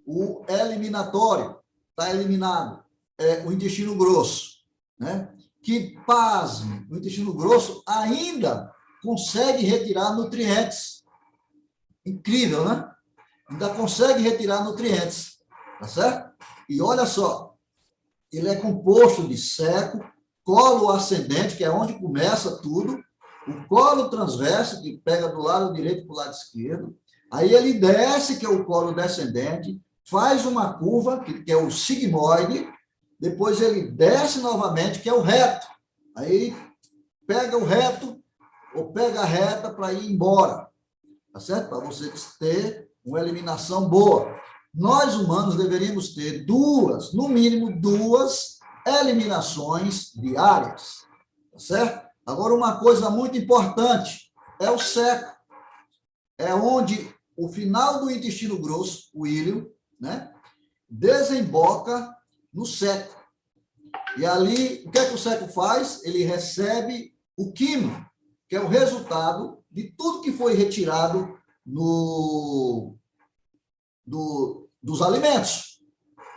o eliminatório. Está eliminado. É o intestino grosso, né? Que, pasme, o intestino grosso ainda consegue retirar nutrientes. Incrível, né? Ainda consegue retirar nutrientes, tá certo? E olha só, ele é composto de seco, colo ascendente, que é onde começa tudo, o colo transverso, que pega do lado direito para o lado esquerdo, aí ele desce, que é o colo descendente, faz uma curva, que é o sigmoide, depois ele desce novamente, que é o reto. Aí pega o reto, ou pega a reta para ir embora, tá certo? Para você ter uma eliminação boa. Nós, humanos, deveríamos ter no mínimo duas eliminações diárias, tá certo? Agora, uma coisa muito importante é o seco. É onde o final do intestino grosso, o íleo, né, desemboca no seco. E ali, o que é que o seco faz? Ele recebe o quimo, que é o resultado de tudo que foi retirado dos alimentos,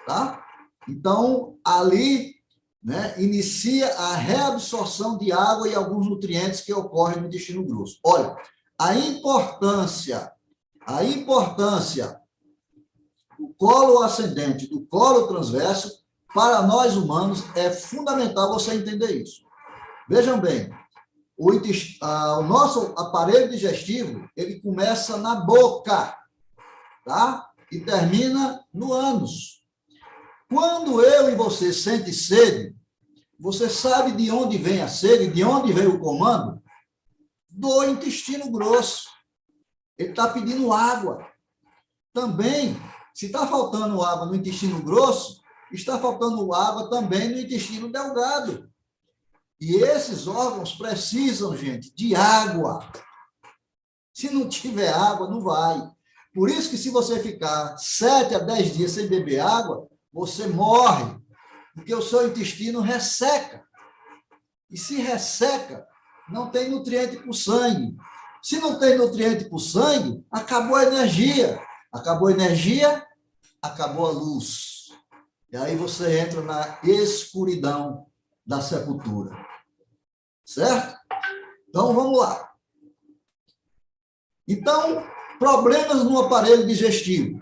tá? Então, ali, né, inicia a reabsorção de água e alguns nutrientes que ocorrem no intestino grosso. Olha, a importância do colo ascendente, do colo transverso, para nós humanos, é fundamental você entender isso. Vejam bem, o nosso aparelho digestivo, ele começa na boca, tá? E termina no ânus. Quando eu e você sente sede, você sabe de onde vem a sede, de onde vem o comando? Do intestino grosso. Ele está pedindo água. Também, se está faltando água no intestino grosso, está faltando água também no intestino delgado. E esses órgãos precisam, gente, de água. Se não tiver água, não vai. Por isso que se você ficar 7 a 10 dias sem beber água, você morre, porque o seu intestino resseca. E se resseca, não tem nutriente para o sangue. Se não tem nutriente para o sangue, acabou a energia. Acabou a energia, acabou a luz. E aí você entra na escuridão da sepultura. Certo? Então, vamos lá. Então, problemas no aparelho digestivo.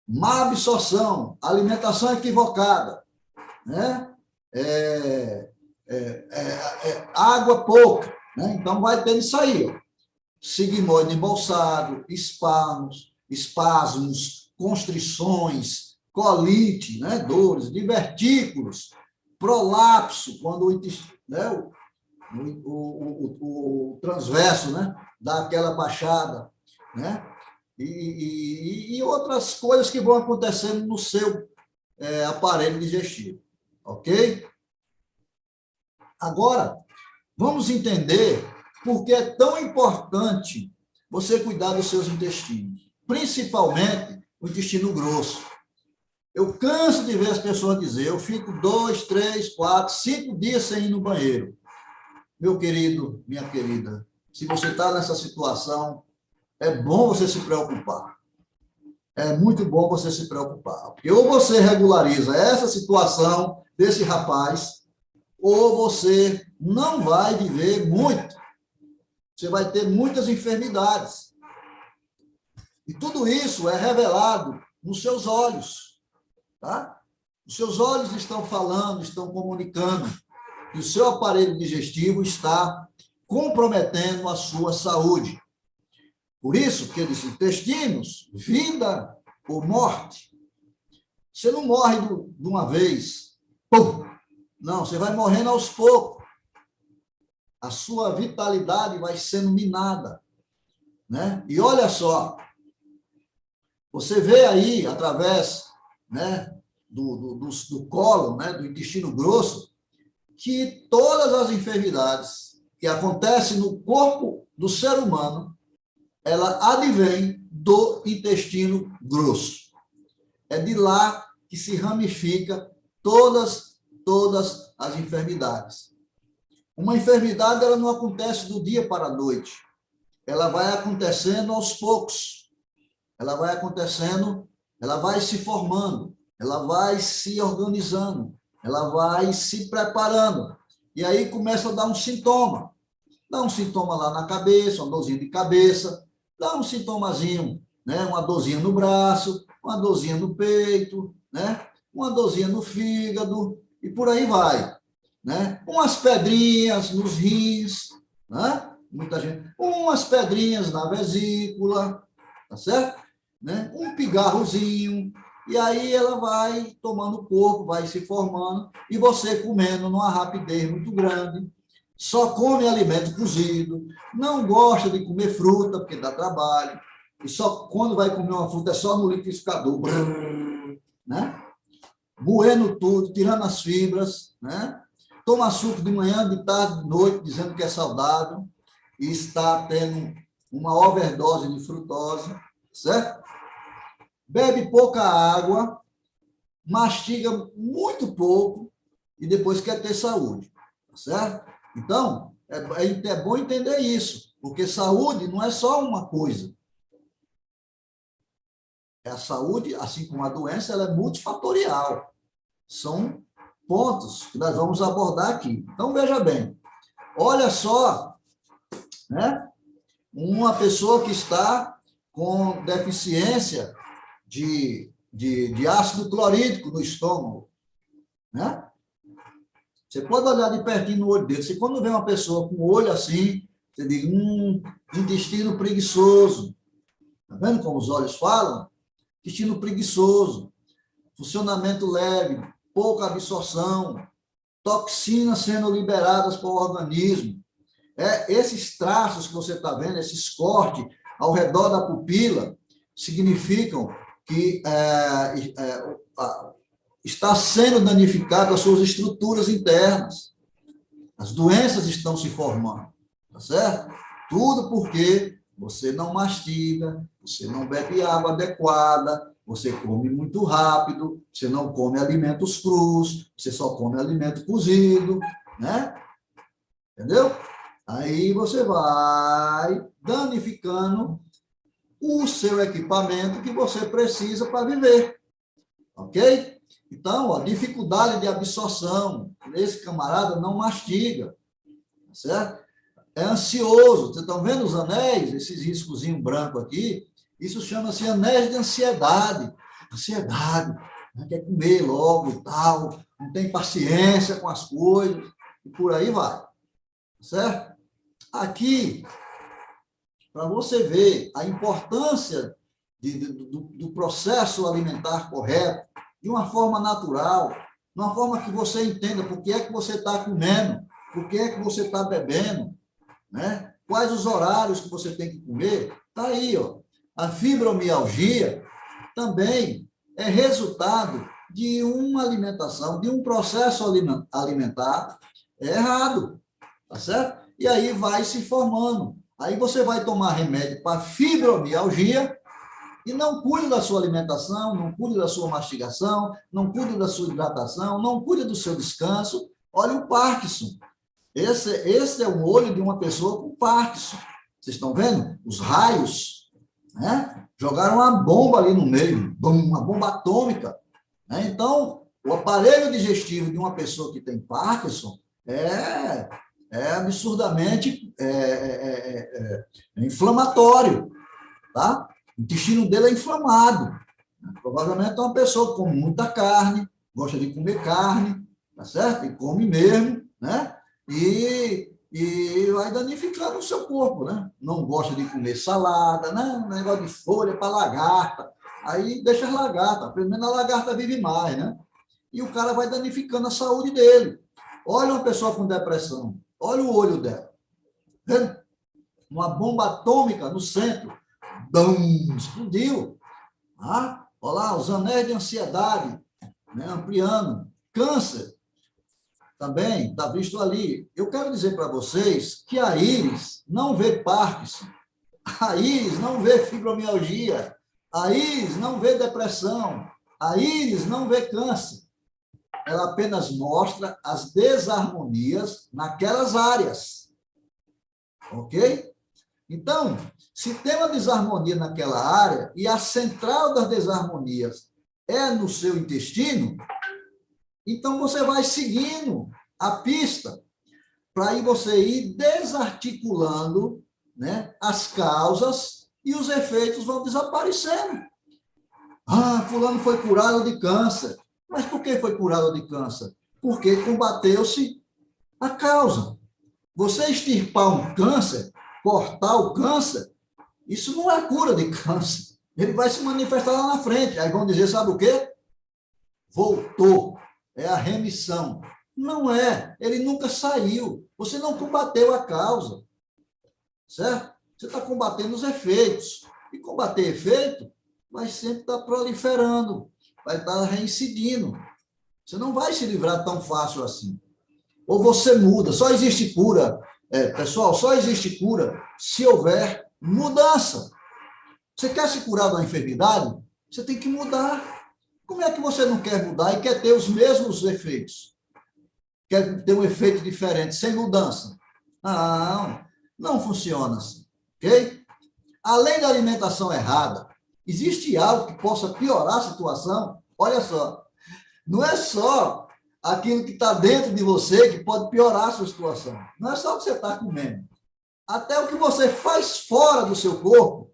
Má absorção, alimentação equivocada, né? Água pouca, né? Então, vai ter isso aí, ó. sigmoide embolsado, espasmos, constrições, colite, né, dores, divertículos, prolapso, quando o transverso, né, dá aquela baixada, né, e outras coisas que vão acontecendo no seu aparelho digestivo, ok? Agora, vamos entender por que é tão importante você cuidar dos seus intestinos, principalmente o intestino grosso. Eu canso de ver as pessoas dizer, eu fico 2, 3, 4, 5 dias sem ir no banheiro. Meu querido, minha querida, se você está nessa situação, é bom você se preocupar. É muito bom você se preocupar. Porque ou você regulariza essa situação desse rapaz, ou você não vai viver muito. Você vai ter muitas enfermidades. E tudo isso é revelado nos seus olhos. Tá? Os seus olhos estão falando, estão comunicando que o seu aparelho digestivo está comprometendo a sua saúde. Por isso que ele disse, intestinos, vida ou morte. Você não morre de uma vez. Pum! Não, você vai morrendo aos poucos. A sua vitalidade vai sendo minada. Né? E olha só, você vê aí, através, né, do colo, né, do intestino grosso, que todas as enfermidades que acontecem no corpo do ser humano, ela advém do intestino grosso. É de lá que se ramifica todas as enfermidades. Uma enfermidade, ela não acontece do dia para a noite. Ela vai acontecendo aos poucos. Ela vai acontecendo, ela vai se formando, ela vai se organizando, ela vai se preparando. E aí começa a dar um sintoma. Dá um sintoma lá na cabeça, uma dorzinha de cabeça, dá um sintomazinho, né? Uma dorzinha no braço, uma dorzinha no peito, né? Uma dorzinha no fígado, e por aí vai. Né? Umas pedrinhas nos rins, né? Muita gente. Umas pedrinhas na vesícula, tá certo? Né? Um pigarrozinho, e aí ela vai tomando corpo, vai se formando, e você comendo numa rapidez muito grande, só come alimento cozido, não gosta de comer fruta, porque dá trabalho, e só quando vai comer uma fruta é só no liquidificador, né? Moendo tudo, tirando as fibras, né? Toma açúcar de manhã, de tarde, de noite, dizendo que é saudável, e está tendo uma overdose de frutose, certo? Bebe pouca água, mastiga muito pouco, e depois quer ter saúde, certo? Então, é bom entender isso, porque saúde não é só uma coisa. A saúde, assim como a doença, ela é multifatorial. São pontos que nós vamos abordar aqui. Então, veja bem, olha só, né? Uma pessoa que está com deficiência de ácido clorídrico no estômago, né? Você pode olhar de pertinho no olho dele. Você, quando vê uma pessoa com o olho assim, você diz, intestino preguiçoso. Está vendo como os olhos falam? Intestino preguiçoso, funcionamento leve, pouca absorção, toxinas sendo liberadas para o organismo. Esses traços que você está vendo, esses cortes ao redor da pupila, significam que está sendo danificado as suas estruturas internas. As doenças estão se formando, tá certo? Tudo porque você não mastiga, você não bebe água adequada, você come muito rápido, você não come alimentos crus, você só come alimento cozido, né? Entendeu? Aí você vai danificando o seu equipamento que você precisa para viver, ok? Então, a dificuldade de absorção, esse camarada não mastiga, certo? É ansioso. Vocês estão vendo os anéis, esses riscozinhos brancos aqui? Isso chama-se anéis de ansiedade. Ansiedade, né? Quer comer logo e tal, não tem paciência com as coisas, e por aí vai, certo? Aqui, para você ver a importância do processo alimentar correto, de uma forma natural, de uma forma que você entenda por que é que você está comendo, por que é que você está bebendo, né? Quais os horários que você tem que comer. Está aí, ó. A fibromialgia também é resultado de uma alimentação, de um processo alimentar errado, tá certo? E aí vai se formando. Aí você vai tomar remédio para fibromialgia e não cuida da sua alimentação, não cuida da sua mastigação, não cuida da sua hidratação, não cuida do seu descanso. Olha o Parkinson. Esse é o olho de uma pessoa com Parkinson. Vocês estão vendo? Os raios, né? Jogaram uma bomba ali no meio, uma bomba atômica. Né? Então, o aparelho digestivo de uma pessoa que tem Parkinson é absurdamente inflamatório, tá? O intestino dele é inflamado. Provavelmente é uma pessoa que come muita carne, gosta de comer carne, tá certo? E come mesmo, né? E vai danificando o seu corpo, né? Não gosta de comer salada, né? Negócio de folha para lagarta. Aí deixa as lagartas, pelo menos a lagarta vive mais, né? E o cara vai danificando a saúde dele. Olha uma pessoa com depressão, olha o olho dela. Vendo? Uma bomba atômica no centro. Bum, explodiu. Ah, olha lá, os anéis de ansiedade, né? Ampliando. Câncer. Também está visto ali. Eu quero dizer para vocês que a íris não vê Parkinson, a íris não vê fibromialgia, a íris não vê depressão, a íris não vê câncer. Ela apenas mostra as desarmonias naquelas áreas. Ok? Então, se tem uma desarmonia naquela área e a central das desarmonias é no seu intestino, então você vai seguindo a pista para aí você ir desarticulando, né, as causas e os efeitos vão desaparecendo. Ah, fulano foi curado de câncer. Mas por que foi curado de câncer? Porque combateu-se a causa. Você extirpar um câncer, cortar o câncer, isso não é cura de câncer. Ele vai se manifestar lá na frente. Aí vão dizer, sabe o quê? Voltou. É a remissão. Não é. Ele nunca saiu. Você não combateu a causa. Certo? Você está combatendo os efeitos. E combater efeito vai sempre estar proliferando. Vai estar reincidindo. Você não vai se livrar tão fácil assim. Ou você muda. Só existe cura, pessoal, só existe cura se houver mudança. Você quer se curar de uma enfermidade? Você tem que mudar. Como é que você não quer mudar e quer ter os mesmos efeitos? Quer ter um efeito diferente, sem mudança? Não funciona assim. Ok? Além da alimentação errada, existe algo que possa piorar a situação? Olha só, não é só aquilo que está dentro de você que pode piorar a sua situação. Não é só o que você está comendo. Até o que você faz fora do seu corpo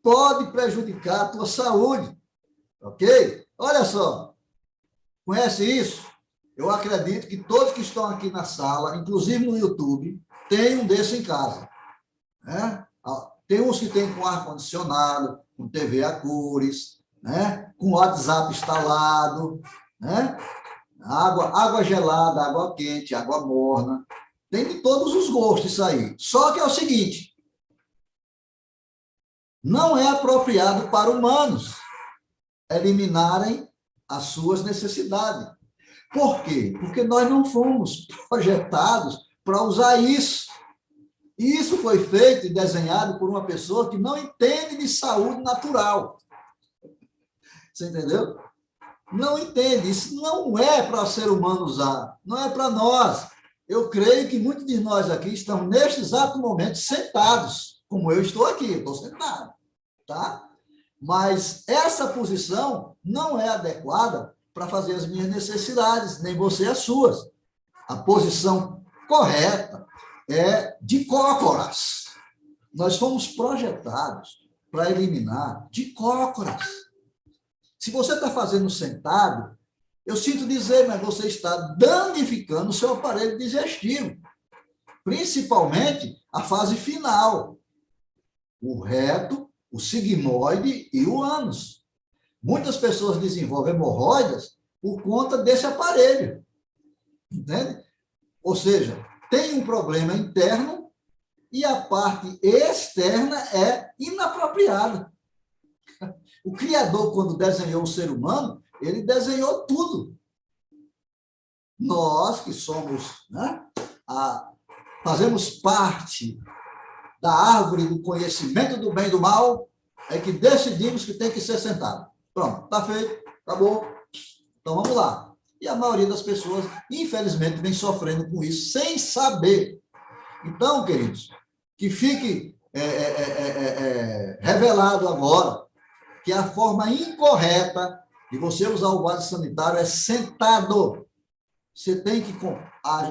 pode prejudicar a tua saúde. Ok? Olha só. Conhece isso? Eu acredito que todos que estão aqui na sala, inclusive no YouTube, têm um desse em casa. Né? Tem uns que tem com ar-condicionado, com TV a cores, né? Com WhatsApp instalado, né? Água gelada, água quente, água morna. Tem de todos os gostos isso aí. Só que é o seguinte, não é apropriado para humanos eliminarem as suas necessidades. Por quê? Porque nós não fomos projetados para usar isso. E isso foi feito e desenhado por uma pessoa que não entende de saúde natural. Você entendeu? Não entende. Isso não é para o ser humano usar. Não é para nós. Eu creio que muitos de nós aqui estão, neste exato momento, sentados, como eu estou aqui. Eu estou sentado. Tá? Mas essa posição não é adequada para fazer as minhas necessidades, nem você as suas. A posição correta é de cócoras. Nós fomos projetados para eliminar de cócoras. Se você está fazendo sentado, eu sinto dizer, mas você está danificando o seu aparelho digestivo. Principalmente a fase final. o reto, o sigmoide e o ânus. Muitas pessoas desenvolvem hemorroidas por conta desse aparelho. Entende? Ou seja, tem um problema interno e a parte externa é inapropriada. O Criador, quando desenhou o ser humano, ele desenhou tudo. Nós que somos, né, fazemos parte da árvore do conhecimento do bem e do mal, é que decidimos que tem que ser sentado. Pronto, está feito, acabou. Então vamos lá. E a maioria das pessoas, infelizmente, vem sofrendo com isso, sem saber. Então, queridos, que fique revelado agora que a forma incorreta de você usar o vaso sanitário é sentado. Você tem que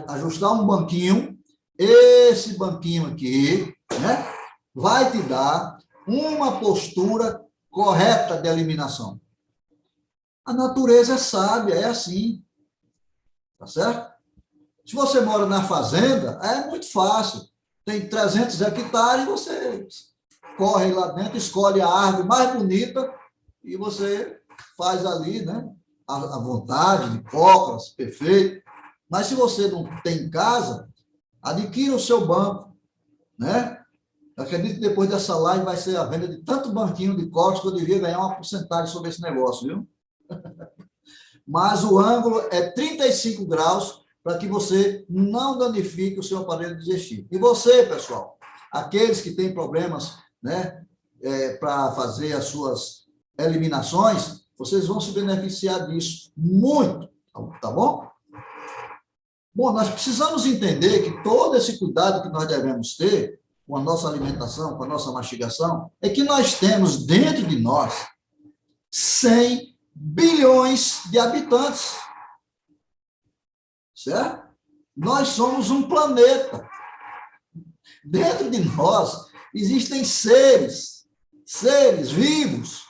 ajustar um banquinho, esse banquinho aqui, né, vai te dar uma postura correta de eliminação. A natureza é sábia, é assim. Tá certo? Se você mora na fazenda, é muito fácil. Tem 300 hectares, você corre lá dentro, escolhe a árvore mais bonita e você faz ali, né, à vontade, de cócoras, perfeito. Mas se você não tem em casa, adquira o seu banco, né? Eu acredito que depois dessa live vai ser a venda de tanto banquinho de cócoras que eu devia ganhar uma porcentagem sobre esse negócio, viu? Mas o ângulo é 35 graus para que você não danifique o seu aparelho digestivo. E você, pessoal, aqueles que têm problemas, né, para fazer as suas eliminações, vocês vão se beneficiar disso muito, tá bom? Bom, nós precisamos entender que todo esse cuidado que nós devemos ter com a nossa alimentação, com a nossa mastigação, é que nós temos dentro de nós 100 bilhões de habitantes. Certo? Nós somos um planeta. Dentro de nós existem seres vivos,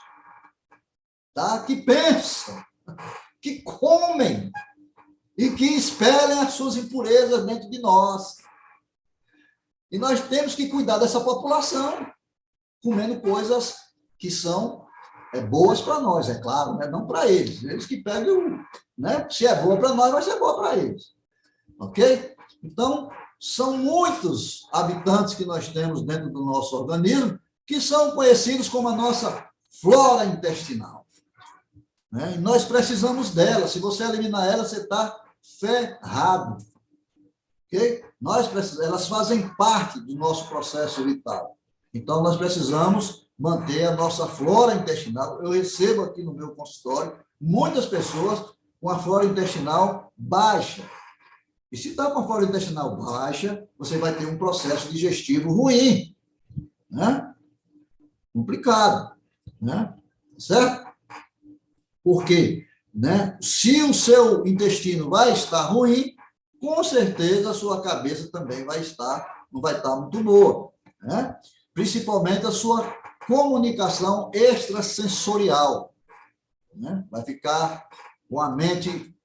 tá? Que pensam, que comem e que expelem as suas impurezas dentro de nós. E nós temos que cuidar dessa população, comendo coisas que são boas para nós, é claro, né? Não para eles. Eles que pegam, né? Se é boa para nós, vai ser boa para eles. Ok? Então, são muitos habitantes que nós temos dentro do nosso organismo que são conhecidos como a nossa flora intestinal. Né? E nós precisamos dela. Se você eliminar ela, você está ferrado. Ok? Elas fazem parte do nosso processo vital. Então, nós precisamos manter a nossa flora intestinal. Eu recebo aqui no meu consultório muitas pessoas com a flora intestinal baixa. E se está com a flora intestinal baixa, você vai ter um processo digestivo ruim, né? Complicado, né? Certo? Por quê? Né? Se o seu intestino vai estar ruim, com certeza a sua cabeça também não vai estar muito boa, né? Principalmente a sua comunicação extrasensorial, né? Vai ficar com a mente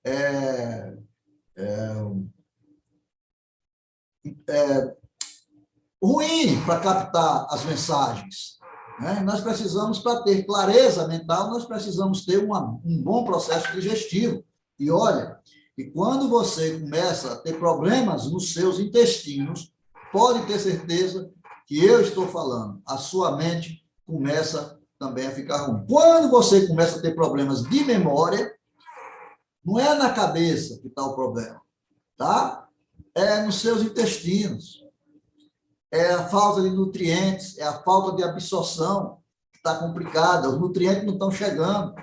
ruim para captar as mensagens, né? Nós precisamos, para ter clareza mental, nós precisamos ter um bom processo digestivo. E olha, e quando você começa a ter problemas nos seus intestinos, pode ter certeza que eu estou falando, a sua mente começa também a ficar ruim. Quando você começa a ter problemas de memória, não é na cabeça que está o problema, tá? É nos seus intestinos. É a falta de nutrientes, é a falta de absorção que está complicada, os nutrientes não estão chegando.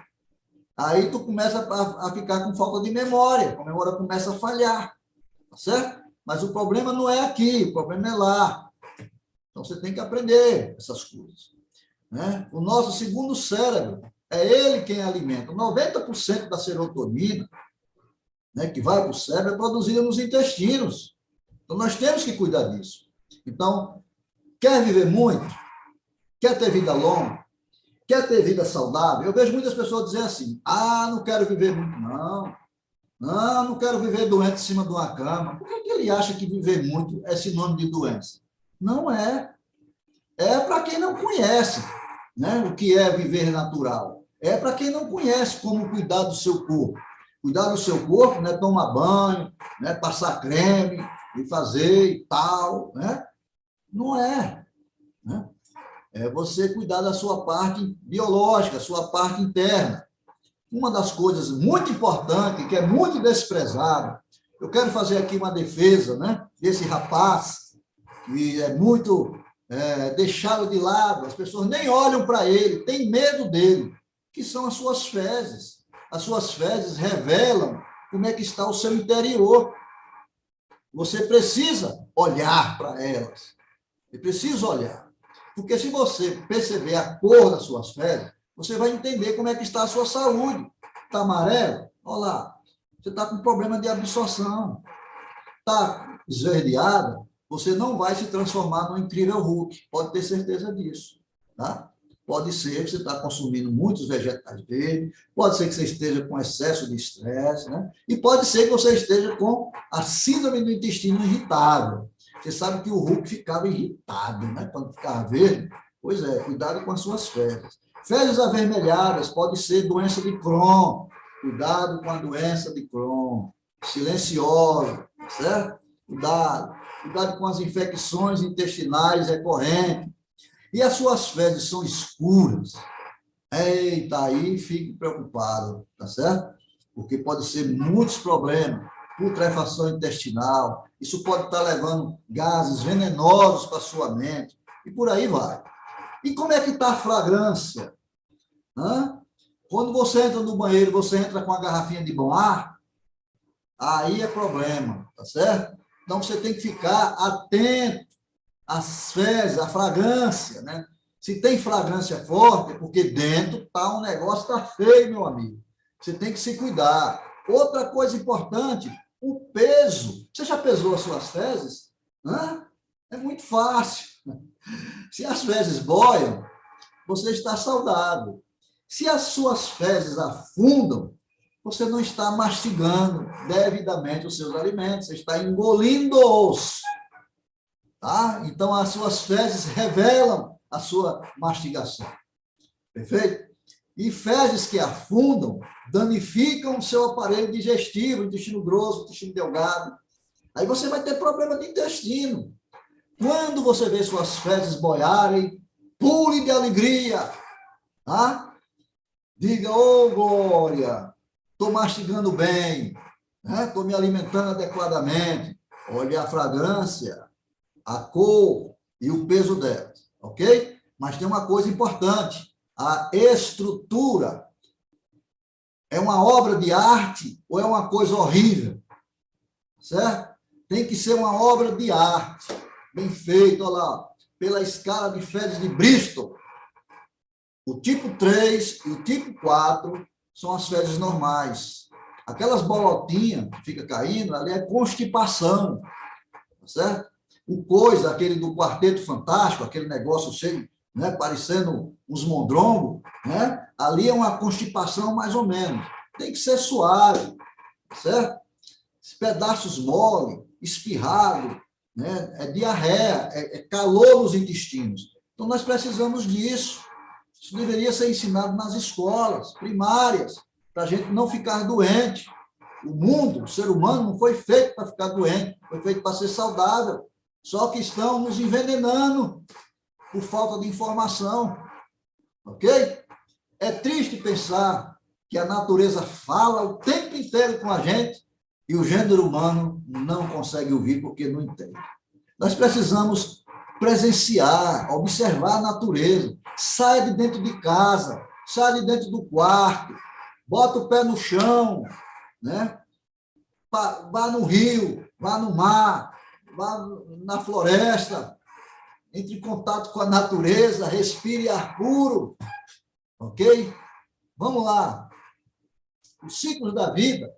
Aí tu começa a ficar com falta de memória, a memória começa a falhar, tá certo? Mas o problema não é aqui, o problema é lá. Então você tem que aprender essas coisas, né? O nosso segundo cérebro, é ele quem alimenta. 90% da serotonina, né, que vai para o cérebro, é produzida nos intestinos. Então nós temos que cuidar disso. Então, quer viver muito? Quer ter vida longa? Quer ter vida saudável? Eu vejo muitas pessoas dizendo assim, não quero viver muito, não. Não quero viver doente em cima de uma cama. Por que ele acha que viver muito é sinônimo de doença? Não é. é para quem não conhece, né, o que é viver natural. É para quem não conhece como cuidar do seu corpo. Cuidar do seu corpo não é tomar banho, né, passar creme e fazer e tal, né? Não é, né? É você cuidar da sua parte biológica, sua parte interna. Uma das coisas muito importantes, que é muito desprezada, eu quero fazer aqui uma defesa, né, desse rapaz, que é muito deixado de lado, as pessoas nem olham para ele, têm medo dele, que são as suas fezes. As suas fezes revelam como é que está o seu interior. Você precisa olhar para elas. Você precisa olhar. Porque se você perceber a cor das suas fezes, você vai entender como é que está a sua saúde. Está amarelo? Olha lá. Você está com problema de absorção. Está esverdeada? Você não vai se transformar num incrível Hulk. Pode ter certeza disso. Tá? Pode ser que você está consumindo muitos vegetais verdes, pode ser que você esteja com excesso de estresse, né? E pode ser que você esteja com a síndrome do intestino irritável. Você sabe que o Hulk ficava irritado, né? Quando ficava verde. Pois é, cuidado com as suas fezes. Fezes avermelhadas pode ser doença de Crohn. Cuidado com a doença de Crohn. Silenciosa, certo? Cuidado. Cuidado com as infecções intestinais recorrentes. E as suas fezes são escuras. Eita, aí fique preocupado, tá certo? Porque pode ser muitos problemas, putrefação intestinal, isso pode estar levando gases venenosos para a sua mente, e por aí vai. E como é que está a fragrância? Hã? Quando você entra no banheiro, você entra com a garrafinha de bom ar, aí é problema, tá certo? Então você tem que ficar atento às fezes, à fragrância, né? Se tem fragrância forte, é porque dentro tá um negócio tá feio, meu amigo. Você tem que se cuidar. Outra coisa importante, o peso. Você já pesou as suas fezes? Hã? É muito fácil. Se as fezes boiam, você está saudável. Se as suas fezes afundam, você não está mastigando devidamente os seus alimentos, você está engolindo-os. Tá? Então, as suas fezes revelam a sua mastigação. Perfeito? E fezes que afundam danificam o seu aparelho digestivo, intestino grosso, intestino delgado. Aí você vai ter problema de intestino. Quando você vê suas fezes boiarem, pule de alegria. Tá? Diga, ô glória, estou mastigando bem, estou me alimentando adequadamente. Olhe a fragrância, a cor e o peso delas, ok? Mas tem uma coisa importante, a estrutura. É uma obra de arte ou é uma coisa horrível? Certo? Tem que ser uma obra de arte, bem feita, olha lá, pela escala de fezes de Bristol. O tipo 3 e o tipo 4 são as fezes normais. Aquelas bolotinhas que fica caindo, ali é constipação, certo? O coisa, aquele do Quarteto Fantástico, aquele negócio cheio, né, parecendo uns mondrongos, né? Ali é uma constipação mais ou menos. Tem que ser suave, certo? Pedaços mole, espirrado, né? É diarreia, é calor nos intestinos. Então, nós precisamos disso. Isso deveria ser ensinado nas escolas primárias, para a gente não ficar doente. O mundo, o ser humano, não foi feito para ficar doente, foi feito para ser saudável. Só que estão nos envenenando por falta de informação. Ok? É triste pensar que a natureza fala o tempo inteiro com a gente e o gênero humano não consegue ouvir porque não entende. Nós precisamos presenciar, observar a natureza. Saia de dentro de casa, saia de dentro do quarto, bota o pé no chão, né? Vá no rio, vá no mar, vá na floresta, entre em contato com a natureza, respire ar puro, ok? Vamos lá. O ciclo da vida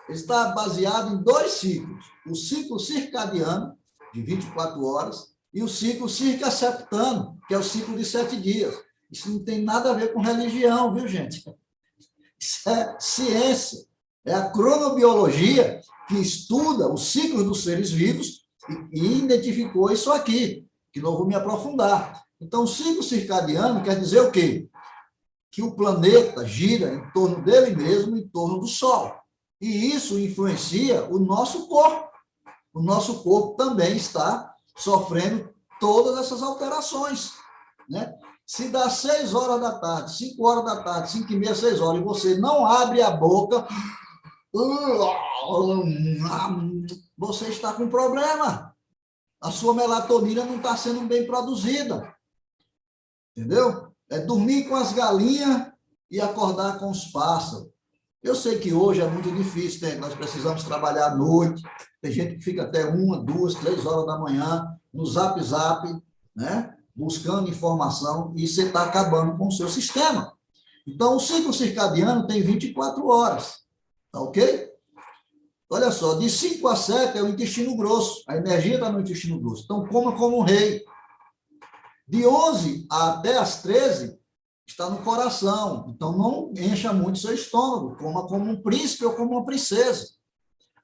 está baseado em 2 ciclos. O ciclo circadiano, de 24 horas, e o ciclo circasseptano, que é o ciclo de 7 dias. Isso não tem nada a ver com religião, viu, gente? Isso é ciência. É a cronobiologia que estuda os ciclos dos seres vivos e identificou isso aqui. que não vou me aprofundar. Então, o ciclo circadiano quer dizer o quê? Que o planeta gira em torno dele mesmo, em torno do Sol. E isso influencia o nosso corpo. O nosso corpo também está sofrendo todas essas alterações, né? Se dá 6 horas da tarde, 5 horas da tarde, 5 e meia, 6 horas, e você não abre a boca, você está com problema. A sua melatonina não está sendo bem produzida. Entendeu? É dormir com as galinhas e acordar com os pássaros. Eu sei que hoje é muito difícil, né? Nós precisamos trabalhar à noite. Tem gente que fica até 1, 2, 3 horas da manhã no Zap, né? Buscando informação, e você está acabando com o seu sistema. Então, o ciclo circadiano tem 24 horas. Tá ok? Olha só, de 5 a 7 é o intestino grosso. A energia está no intestino grosso. Então, coma como um rei. De 11 até as 13 está no coração. Então, não encha muito seu estômago. Coma como um príncipe ou como uma princesa.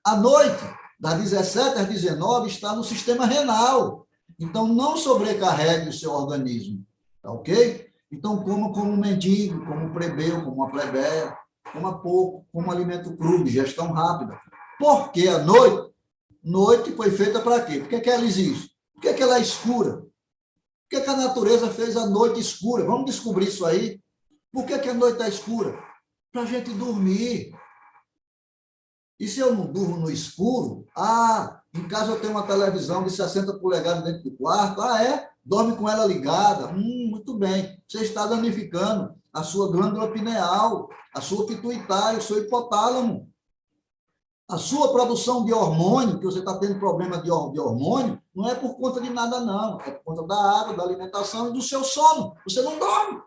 À noite, das 17 às 19, está no sistema renal. Então, não sobrecarregue o seu organismo. Tá ok? Então, coma como um mendigo, como um plebeu, como uma plebeia. Coma pouco, como alimento cru, digestão rápida. Porque a noite foi feita para quê? Por que ela existe? Por que ela é escura? Por que a natureza fez a noite escura? Vamos descobrir isso aí. Por que a noite está escura? Para a gente dormir. E se eu não durmo no escuro? Em casa eu tenho uma televisão de 60 polegadas dentro do quarto. É? Dorme com ela ligada. Muito bem. Você está danificando a sua glândula pineal, a sua pituitária, o seu hipotálamo. A sua produção de hormônio, que você está tendo problema de hormônio, não é por conta de nada, não. É por conta da água, da alimentação e do seu sono. Você não dorme.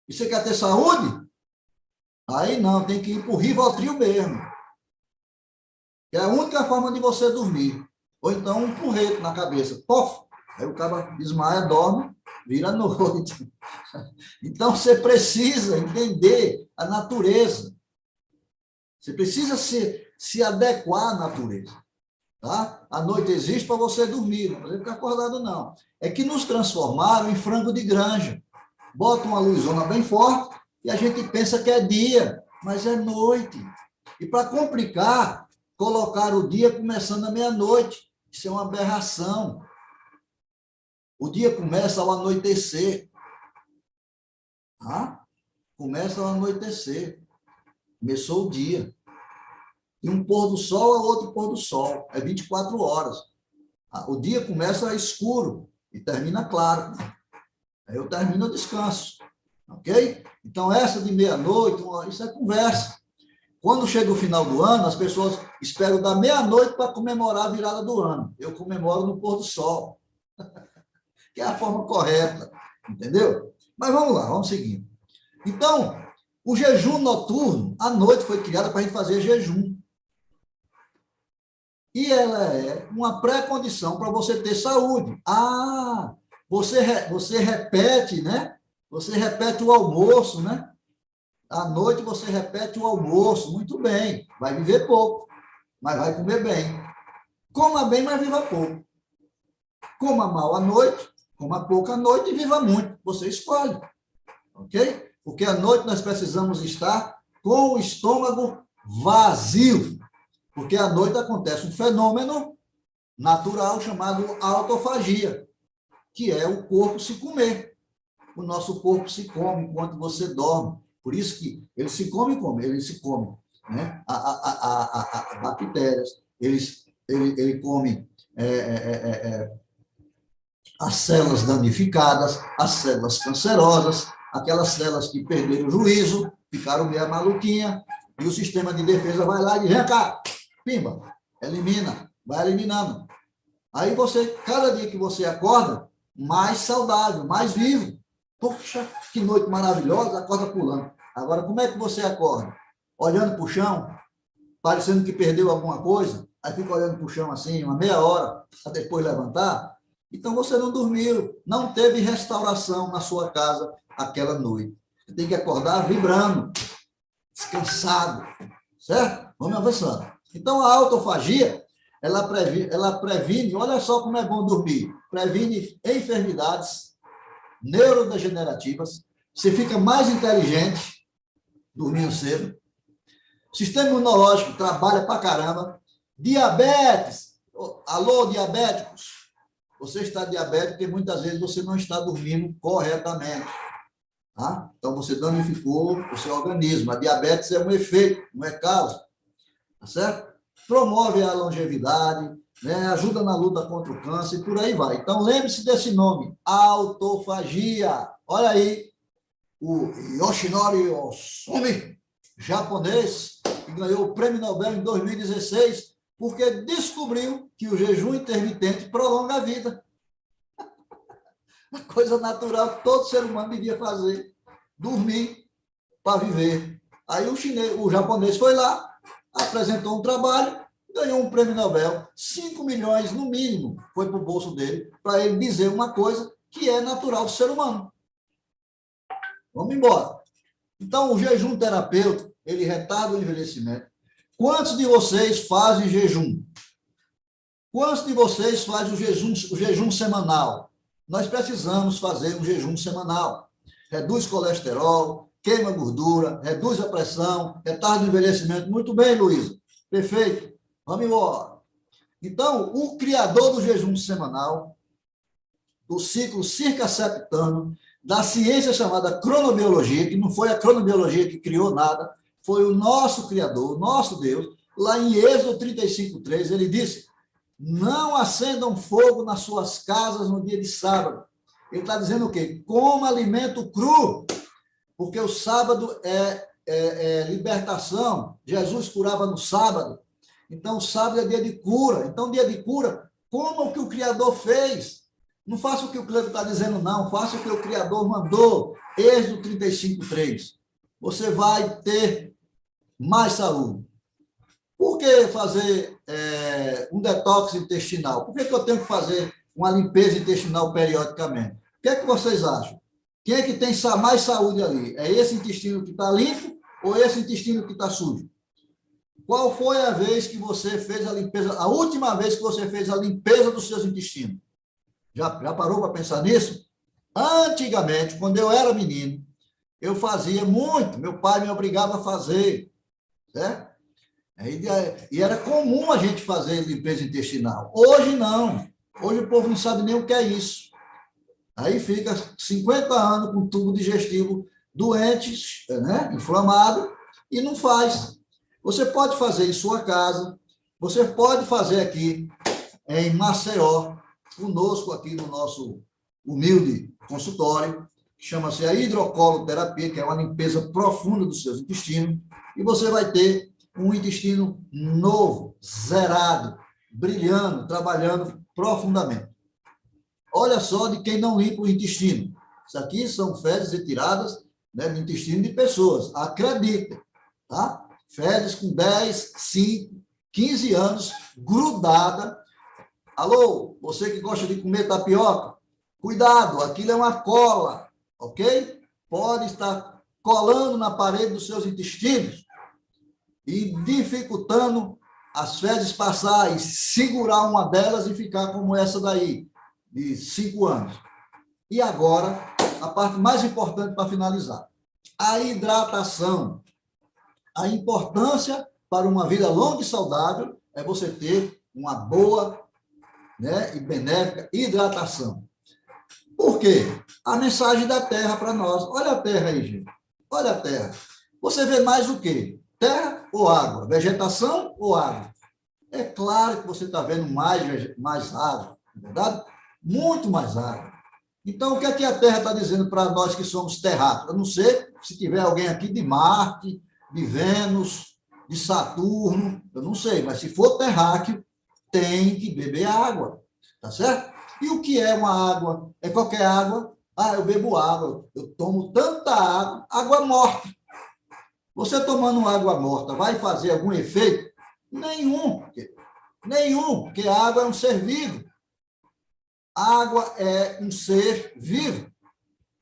E você quer ter saúde? Aí não, tem que ir para o Rivotril mesmo. Que é a única forma de você dormir. Ou então um porrete na cabeça. Pof! Aí o cara desmaia, dorme, vira noite. Então você precisa entender a natureza. Você precisa se adequar à natureza. Tá? A noite existe para você dormir, não precisa ficar acordado, não. É que nos transformaram em frango de granja. Botam uma luzona bem forte e a gente pensa que é dia, mas é noite. E para complicar, colocar o dia começando à meia-noite. Isso é uma aberração. O dia começa ao anoitecer. Tá? Começa ao anoitecer. Começou o dia. E um pôr do sol é outro pôr do sol. É 24 horas. O dia começa escuro e termina claro. Aí eu termino o descanso. Ok? Então, essa de meia-noite, isso é conversa. Quando chega o final do ano, as pessoas esperam da meia-noite para comemorar a virada do ano. Eu comemoro no pôr do sol. Que é a forma correta. Entendeu? Mas vamos lá, vamos seguindo. Então, o jejum noturno, à noite, foi criada para a gente fazer jejum. E ela é uma pré-condição para você ter saúde. Você repete, né? Você repete o almoço, né? À noite você repete o almoço. Muito bem. Vai viver pouco, mas vai comer bem. Coma bem, mas viva pouco. Coma mal à noite, coma pouco à noite e viva muito. Você escolhe. Ok? Porque à noite nós precisamos estar com o estômago vazio. Porque à noite acontece um fenômeno natural chamado autofagia, que é o corpo se comer. O nosso corpo se come enquanto você dorme. Por isso que ele se come como? Ele se come, né? Bactérias, ele come as células danificadas, as células cancerosas, aquelas células que perderam o juízo, ficaram meio maluquinha, e o sistema de defesa vai lá e diz, vem cá, pimba, elimina, vai eliminando. Aí você, cada dia que você acorda, mais saudável, mais vivo. Poxa, que noite maravilhosa, acorda pulando. Agora, como é que você acorda? Olhando para o chão, parecendo que perdeu alguma coisa, aí fica olhando para o chão assim, uma meia hora, para depois levantar. Então, você não dormiu, não teve restauração na sua casa aquela noite. Você tem que acordar vibrando, descansado, certo? Vamos avançando. Então, a autofagia ela previne, olha só como é bom dormir, previne enfermidades neurodegenerativas, você fica mais inteligente dormindo cedo, sistema imunológico trabalha pra caramba, diabetes, alô, diabéticos, você está diabético porque muitas vezes você não está dormindo corretamente. Tá? Então, você danificou o seu organismo. A diabetes é um efeito, não é causa. Tá certo? Promove a longevidade, né? Ajuda na luta contra o câncer e por aí vai. Então, lembre-se desse nome, autofagia. Olha aí, o Yoshinori Ohsumi, japonês, que ganhou o Prêmio Nobel em 2016, porque descobriu que o jejum intermitente prolonga a vida. Uma coisa natural que todo ser humano devia fazer, dormir para viver. Aí o japonês foi lá, apresentou um trabalho, ganhou um prêmio Nobel, 5 milhões no mínimo, foi para o bolso dele, para ele dizer uma coisa que é natural do ser humano. Vamos embora. Então, o jejum terapêutico, ele retarda o envelhecimento. Quantos de vocês fazem jejum? Quantos de vocês fazem o jejum semanal? Nós precisamos fazer um jejum semanal. Reduz colesterol, queima gordura, reduz a pressão, retarda o envelhecimento. Muito bem, Luísa. Perfeito. Vamos embora. Então, o criador do jejum semanal, do ciclo circaseptano, da ciência chamada cronobiologia, que não foi a cronobiologia que criou nada, foi o nosso criador, o nosso Deus. Lá em Êxodo 35:3, ele disse: não acendam fogo nas suas casas no dia de sábado. Ele está dizendo o quê? Coma alimento cru, porque o sábado é libertação. Jesus curava no sábado. Então, o sábado é dia de cura. Então, dia de cura, coma o que o Criador fez. Não faça o que o Cleiton está dizendo, não. Faça o que o Criador mandou. Êxodo 35:3. Você vai ter mais saúde. Por que fazer um detox intestinal? Por que eu tenho que fazer uma limpeza intestinal periodicamente? O que é que vocês acham? Quem é que tem mais saúde ali? É esse intestino que está limpo ou esse intestino que está sujo? Qual foi a vez que você fez a limpeza, a última vez que você fez a limpeza dos seus intestinos? Já parou para pensar nisso? Antigamente, quando eu era menino, eu fazia muito, meu pai me obrigava a fazer, certo? E era comum a gente fazer limpeza intestinal. Hoje não. Hoje o povo não sabe nem o que é isso. Aí fica 50 anos com tubo digestivo doente, né? Inflamado, e não faz. Você pode fazer em sua casa, você pode fazer aqui em Maceió, conosco aqui no nosso humilde consultório, que chama-se a hidrocoloterapia, que é uma limpeza profunda dos seus intestinos, e você vai ter um intestino novo, zerado, brilhando, trabalhando profundamente. Olha só de quem não limpa o intestino. Isso aqui são fezes retiradas, né, do intestino de pessoas. Acreditem, tá? Fezes com 10, 5, 15 anos, grudada. Alô, você que gosta de comer tapioca, cuidado, aquilo é uma cola, ok? Pode estar colando na parede dos seus intestinos e dificultando as fezes passar e segurar uma delas e ficar como essa daí, de 5 anos. E agora, a parte mais importante para finalizar, a hidratação. A importância para uma vida longa e saudável é você ter uma boa, né, e benéfica hidratação. Por quê? A mensagem da Terra para nós. Olha a Terra aí, gente. Olha a Terra. Você vê mais o quê? Terra ou água? Vegetação ou água? É claro que você está vendo mais água, não é verdade? Muito mais água. Então, o que é que a Terra está dizendo para nós que somos terráqueos? Eu não sei se tiver alguém aqui de Marte, de Vênus, de Saturno, eu não sei, mas se for terráqueo, tem que beber água, tá certo? E o que é uma água? É qualquer água? Ah, eu bebo água, eu tomo tanta água, água morta. Você tomando água morta vai fazer algum efeito? Nenhum, porque a água é um ser vivo. Água é um ser vivo,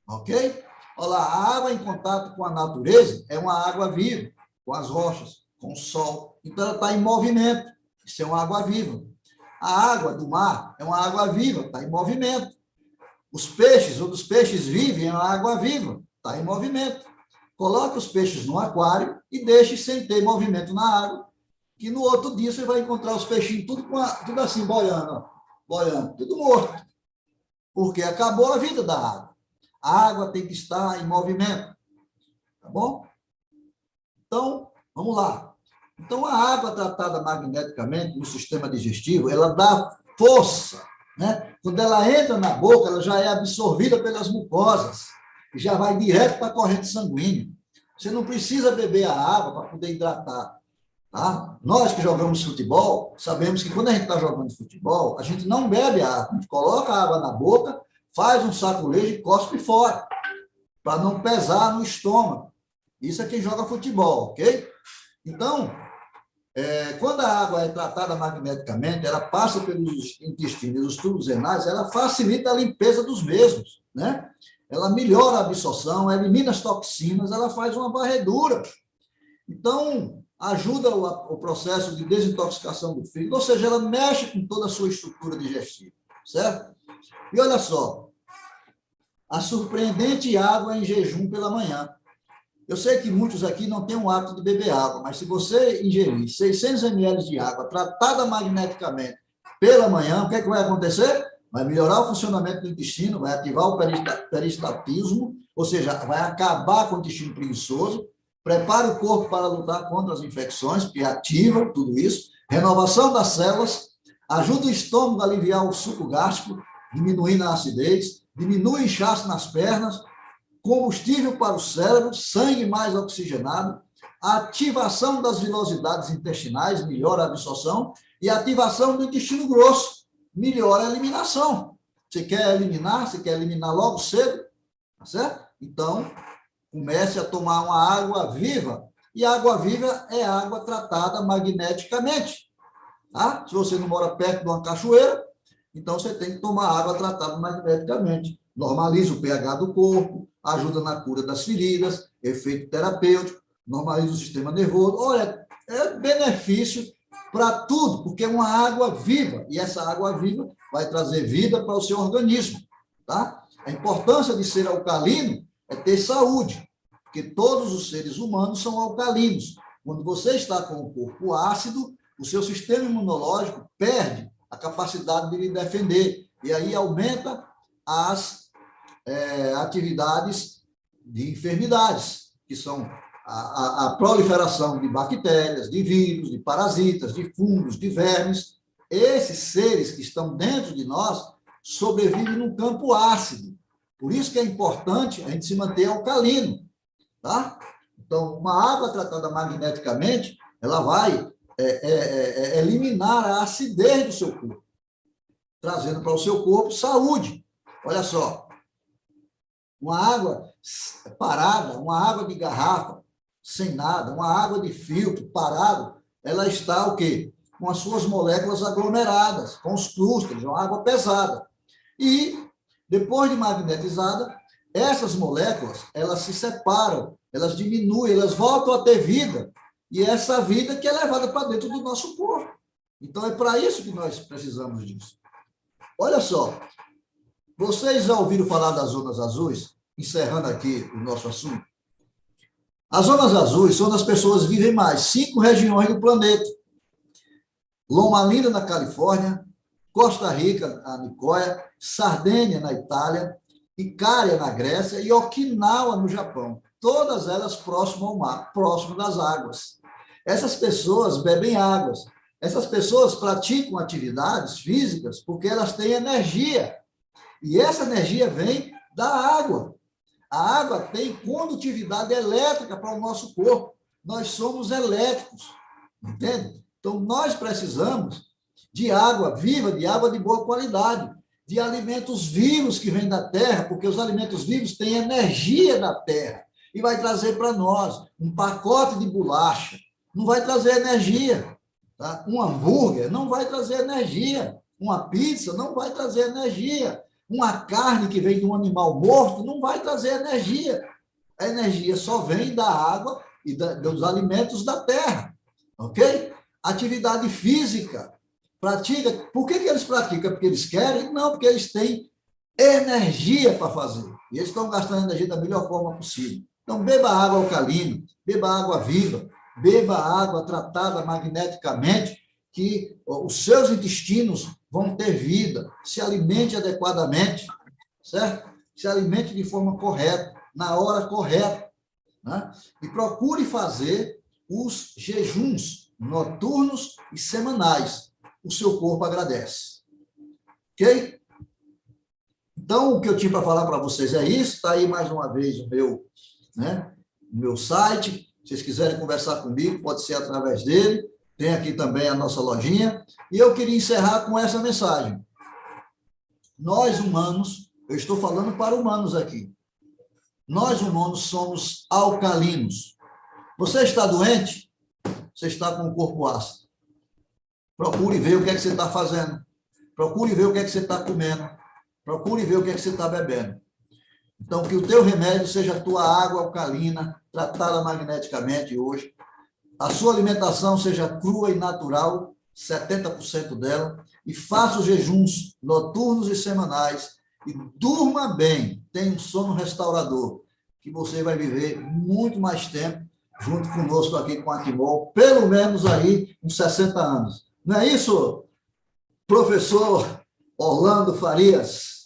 ok? Olha lá, a água em contato com a natureza é uma água viva, com as rochas, com o sol. Então, ela está em movimento, Isso é uma água viva. A água do mar é uma água viva, está em movimento. Os peixes, onde os peixes vivem, é uma água viva, está em movimento. Coloque os peixes no aquário e deixe sem ter movimento na água, que no outro dia você vai encontrar os peixinhos tudo assim, boiando, ó, boiando, tudo morto, porque acabou a vida da água. A água tem que estar em movimento, tá bom? Então, vamos lá. Então, a água tratada magneticamente no sistema digestivo, ela dá força, né? Quando ela entra na boca, ela já é absorvida pelas mucosas e já vai direto para a corrente sanguínea. Você não precisa beber a água para poder hidratar, tá? Nós que jogamos futebol, sabemos que quando a gente está jogando futebol, a gente não bebe a água, a gente coloca a água na boca, faz um saculejo e cospe fora, para não pesar no estômago. Isso é quem joga futebol, ok? Então, quando a água é tratada magneticamente, ela passa pelos intestinos, os tubos renais, ela facilita a limpeza dos mesmos, né? Ela melhora a absorção, elimina as toxinas, ela faz uma varredura. Então, ajuda o processo de desintoxicação do fígado, ou seja, ela mexe com toda a sua estrutura digestiva, certo? E olha só, a surpreendente água em jejum pela manhã. Eu sei que muitos aqui não têm o hábito de beber água, mas se você ingerir 600 ml de água tratada magneticamente pela manhã, o que é que vai acontecer? Vai melhorar o funcionamento do intestino, vai ativar o peristatismo, ou seja, vai acabar com o intestino preguiçoso, prepara o corpo para lutar contra as infecções, porque ativa tudo isso, renovação das células, ajuda o estômago a aliviar o suco gástrico, diminuindo a acidez, diminui o inchaço nas pernas, combustível para o cérebro, sangue mais oxigenado, ativação das vilosidades intestinais, melhora a absorção, e ativação do intestino grosso, melhora a eliminação. Você quer eliminar logo cedo, tá certo? Então, comece a tomar uma água viva, e a água viva é água tratada magneticamente, tá? Se você não mora perto de uma cachoeira, então você tem que tomar água tratada magneticamente. Normaliza o pH do corpo, ajuda na cura das feridas, efeito terapêutico, normaliza o sistema nervoso. Olha, é benefício para tudo, porque é uma água viva, e essa água viva vai trazer vida para o seu organismo, tá? A importância de ser alcalino é ter saúde, porque todos os seres humanos são alcalinos. Quando você está com o corpo ácido, o seu sistema imunológico perde a capacidade de lhe defender, e aí aumenta as atividades de enfermidades, que são a proliferação de bactérias, de vírus, de parasitas, de fungos, de vermes. Esses seres que estão dentro de nós sobrevivem num campo ácido. Por isso que é importante a gente se manter alcalino, tá? Então, uma água tratada magneticamente, ela vai eliminar a acidez do seu corpo, trazendo para o seu corpo saúde. Olha só, uma água parada, uma água de garrafa, sem nada, uma água de filtro parado, ela está o quê? Com as suas moléculas aglomeradas, com os clústeres, uma água pesada. E, depois de magnetizada, essas moléculas, elas se separam, elas diminuem, elas voltam a ter vida, e essa vida que é levada para dentro do nosso corpo. Então, é para isso que nós precisamos disso. Olha só, vocês já ouviram falar das zonas azuis? Encerrando aqui o nosso assunto. As zonas azuis são onde as pessoas vivem mais. 5 regiões do planeta. Loma Linda, na Califórnia, Costa Rica, a Nicoya, Sardênia, na Itália, Icária, na Grécia, e Okinawa, no Japão. Todas elas próximas ao mar, próximo das águas. Essas pessoas bebem águas. Essas pessoas praticam atividades físicas porque elas têm energia. E essa energia vem da água. A água tem condutividade elétrica para o nosso corpo. Nós somos elétricos, entende? Então, nós precisamos de água viva, de água de boa qualidade, de alimentos vivos que vêm da terra, porque os alimentos vivos têm energia da terra e vai trazer para nós um pacote de bolacha. Não vai trazer energia, tá? Um hambúrguer não vai trazer energia. Uma pizza não vai trazer energia. Uma carne que vem de um animal morto não vai trazer energia. A energia só vem da água e dos alimentos da terra, ok? atividade física. Pratica. Por que eles praticam? Porque eles querem? Não, porque eles têm energia para fazer. E eles estão gastando energia da melhor forma possível. Então, beba água alcalina, beba água viva, beba água tratada magneticamente, que os seus intestinos vão ter vida. Se alimente adequadamente, certo? Se alimente de forma correta, na hora correta, né? E procure fazer os jejuns noturnos e semanais. O seu corpo agradece. Ok? Então, o que eu tinha para falar para vocês é isso. Está aí mais uma vez o meu site. Se vocês quiserem conversar comigo, pode ser através dele. Tem aqui também a nossa lojinha. E eu queria encerrar com essa mensagem. Nós, humanos, eu estou falando para humanos aqui. Nós, humanos, somos alcalinos. Você está doente? Você está com o corpo ácido. Procure ver o que é que você está fazendo. Procure ver o que é que você está comendo. Procure ver o que é que você está bebendo. Então, que o teu remédio seja a tua água alcalina, tratada magneticamente hoje. A sua alimentação seja crua e natural, 70% dela. E faça os jejuns noturnos e semanais. E durma bem. Tenha um sono restaurador. Que você vai viver muito mais tempo junto conosco aqui com a Quimol. Pelo menos aí uns 60 anos. Não é isso, professor Orlando Farias?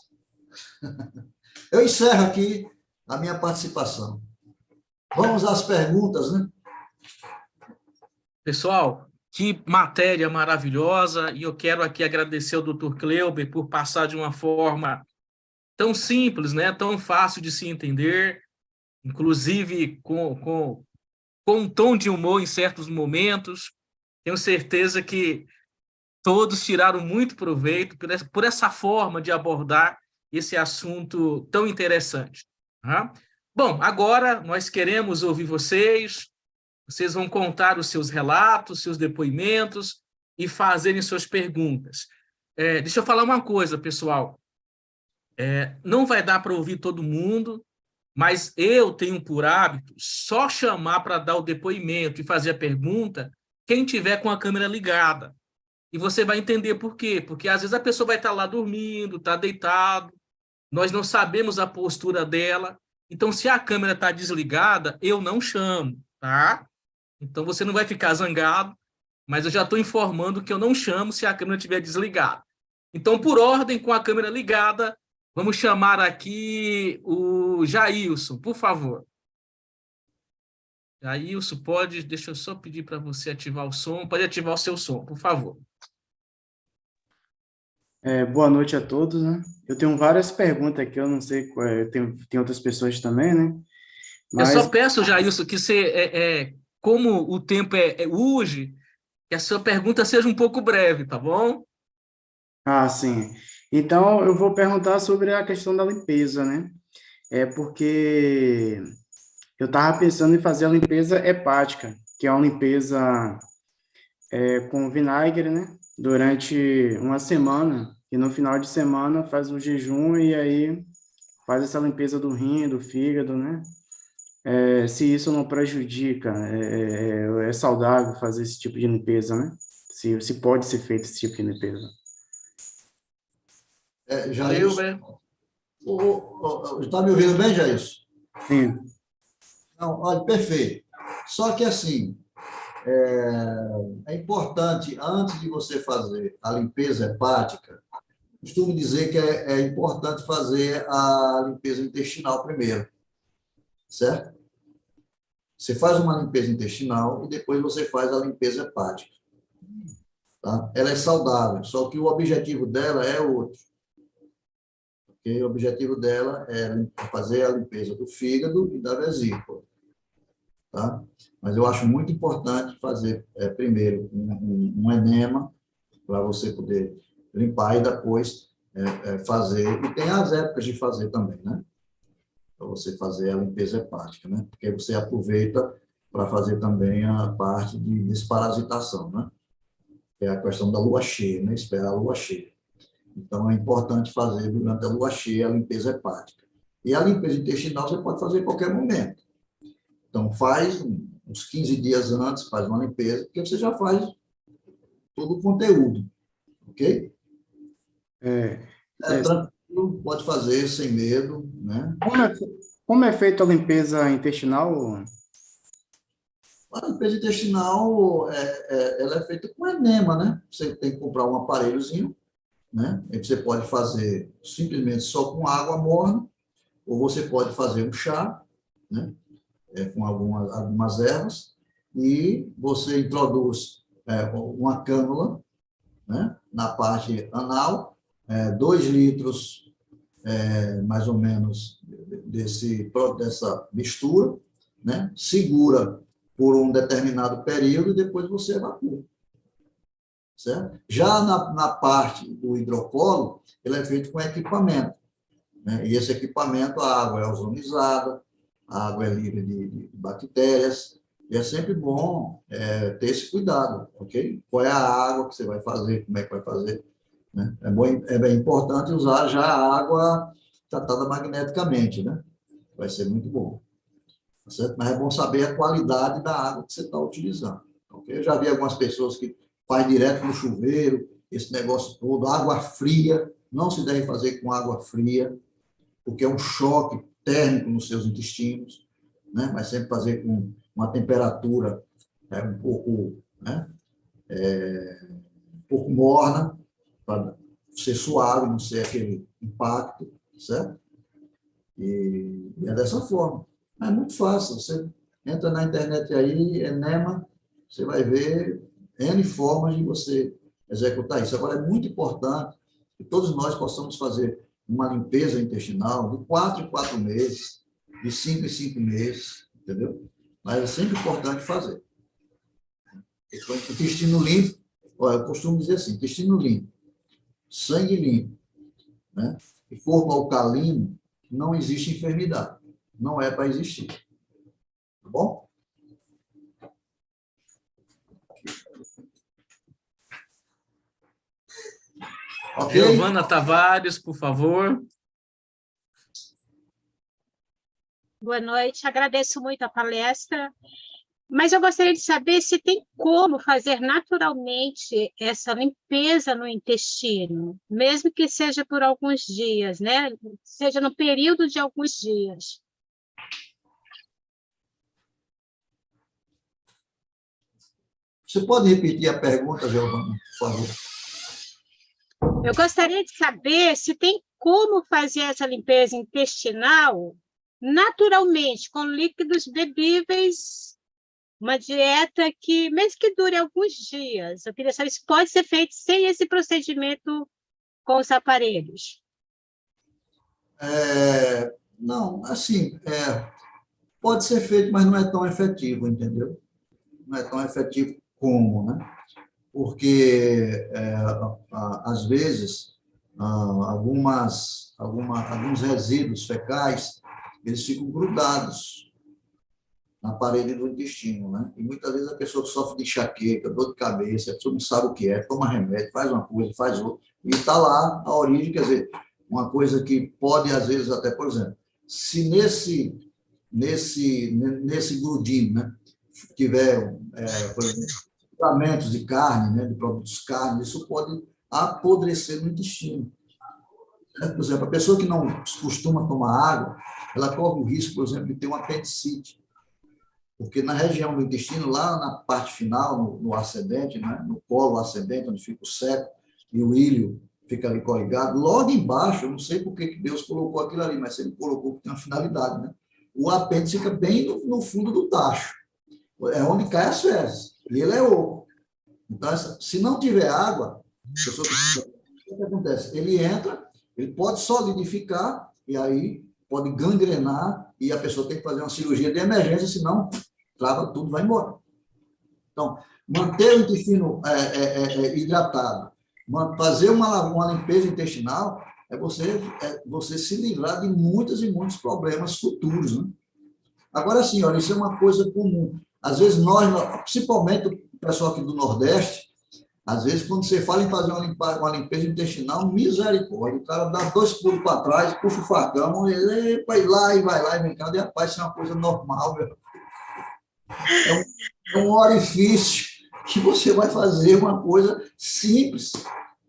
Eu encerro aqui a minha participação. Vamos às perguntas, né? Pessoal, que matéria maravilhosa, e eu quero aqui agradecer ao Dr. Cleuber por passar de uma forma tão simples, né? Tão fácil de se entender, inclusive com um tom de humor em certos momentos. Tenho certeza que todos tiraram muito proveito por essa forma de abordar esse assunto tão interessante. Tá? Bom, agora nós queremos ouvir vocês. Vocês vão contar os seus relatos, seus depoimentos e fazerem suas perguntas. Deixa eu falar uma coisa, pessoal. Não vai dar para ouvir todo mundo, mas eu tenho por hábito só chamar para dar o depoimento e fazer a pergunta quem tiver com a câmera ligada. E você vai entender por quê. Porque às vezes a pessoa vai estar lá dormindo, está deitado, nós não sabemos a postura dela. Então, se a câmera está desligada, eu não chamo, tá? Então, você não vai ficar zangado, mas eu já estou informando que eu não chamo se a câmera estiver desligada. Então, por ordem, com a câmera ligada, vamos chamar aqui o Jailson, por favor. Jailson, pode... Deixa eu só pedir para você ativar o som. Pode ativar o seu som, por favor. Boa noite a todos, né? Eu tenho várias perguntas aqui, eu não sei, tem outras pessoas também, né? Mas... Eu só peço, Jailson, que você, como o tempo é urge, que a sua pergunta seja um pouco breve, tá bom? Ah, sim. Então, eu vou perguntar sobre a questão da limpeza, né? Porque eu estava pensando em fazer a limpeza hepática, que é uma limpeza com vinagre, né? Durante uma semana, e no final de semana faz um jejum e aí faz essa limpeza do rim, do fígado, né? Se isso não prejudica, é saudável fazer esse tipo de limpeza, né? Se pode ser feito esse tipo de limpeza. Jailson, está me ouvindo bem, Jailson? Sim. Não, olha, perfeito. Só que assim, é importante, antes de você fazer a limpeza hepática, costumo dizer que é importante fazer a limpeza intestinal primeiro, certo? Você faz uma limpeza intestinal e depois você faz a limpeza hepática. Tá? Ela é saudável, só que o objetivo dela é outro. Porque o objetivo dela é fazer a limpeza do fígado e da vesícula. Tá? Mas eu acho muito importante fazer primeiro um enema, para você poder limpar e depois fazer. E tem as épocas de fazer também, né? Para você fazer a limpeza hepática, né? Porque você aproveita para fazer também a parte de desparasitação, né? Que é a questão da lua cheia, né? Esperar a lua cheia. Então, é importante fazer durante a lua cheia a limpeza hepática. E a limpeza intestinal você pode fazer em qualquer momento. Então, faz uns 15 dias antes, faz uma limpeza, porque você já faz todo o conteúdo, ok? É, Tranquilo, pode fazer sem medo, né? como é feita a limpeza intestinal? A limpeza intestinal, ela é feita com enema, né? Você tem que comprar um aparelhozinho, né? Aí você pode fazer simplesmente só com água morna, ou você pode fazer um chá, né? Com algumas ervas, e você introduz uma cânula, né? Na parte anal, 2 litros, mais ou menos, dessa mistura, né? Segura por um determinado período e depois você evacua. Certo? Já na parte do hidrocolo, ele é feito com equipamento, né? E esse equipamento, a água é ozonizada, a água é livre de bactérias, e é sempre bom ter esse cuidado, ok? Qual é a água que você vai fazer, como é que vai fazer, né? É bem importante usar já a água tratada magneticamente, né? Vai ser muito bom. Certo? Mas é bom saber a qualidade da água que você está utilizando. Okay? Eu já vi algumas pessoas que faz direto no chuveiro, esse negócio todo, água fria, não se deve fazer com água fria, porque é um choque térmico nos seus intestinos, né? Mas sempre fazer com uma temperatura um pouco, né? Um pouco morna, para ser suave, não ser aquele impacto, certo? E é dessa forma. É muito fácil, você entra na internet aí, enema, você vai ver N formas de você executar isso. Agora, é muito importante que todos nós possamos fazer uma limpeza intestinal de 4 em 4 meses, de 5 em 5 meses, entendeu? Mas é sempre importante fazer. Intestino limpo, olha, eu costumo dizer assim, intestino limpo, sangue limpo, né? E corpo alcalino, não existe enfermidade. Não é para existir. Tá bom? Ok? Giovana Tavares, por favor. Boa noite, agradeço muito a palestra, mas eu gostaria de saber se tem como fazer naturalmente essa limpeza no intestino, mesmo que seja por alguns dias, né? Seja no período de alguns dias. Você pode repetir a pergunta, Giovana, por favor? Eu gostaria de saber se tem como fazer essa limpeza intestinal naturalmente, com líquidos bebíveis, uma dieta que, mesmo que dure alguns dias, eu queria saber se pode ser feito sem esse procedimento com os aparelhos. Não, assim, pode ser feito, mas não é tão efetivo, entendeu? Não é tão efetivo como, né? Porque, às vezes, alguns resíduos fecais, eles ficam grudados na parede do intestino, né? E muitas vezes a pessoa sofre de enxaqueca, dor de cabeça, a pessoa não sabe o que é, toma remédio, faz uma coisa, faz outra, e está lá a origem, quer dizer, uma coisa que pode, às vezes, até, por exemplo, se nesse grudinho, né, tiver, por exemplo, filamentos de carne, né, de produtos carne, isso pode apodrecer no intestino. Por exemplo, a pessoa que não costuma tomar água, ela corre o risco, por exemplo, de ter um apendicite. Porque na região do intestino, lá na parte final, no ascendente, né, no colo ascendente, onde fica o septo e o íleo fica ali coligado, logo embaixo, eu não sei por que Deus colocou aquilo ali, mas ele colocou porque tem uma finalidade, né? O apêndice fica bem no fundo do tacho, é onde cai as fezes, e ele é oco. Então, se não tiver água, o que acontece? Ele entra, ele pode solidificar, e aí pode gangrenar, e a pessoa tem que fazer uma cirurgia de emergência, senão trava tudo, vai embora. Então, manter o intestino hidratado, fazer uma limpeza intestinal, você se livrar de muitos e muitos problemas futuros, né? Agora, sim, olha, isso é uma coisa comum. Às vezes, principalmente o pessoal aqui do Nordeste, às vezes, quando você fala em fazer uma limpeza intestinal, misericórdia, o cara dá 2 pulos para trás, puxa o facão, ele vai lá e vem cá, e rapaz, isso é uma coisa normal, meu. É um orifício que você vai fazer uma coisa simples,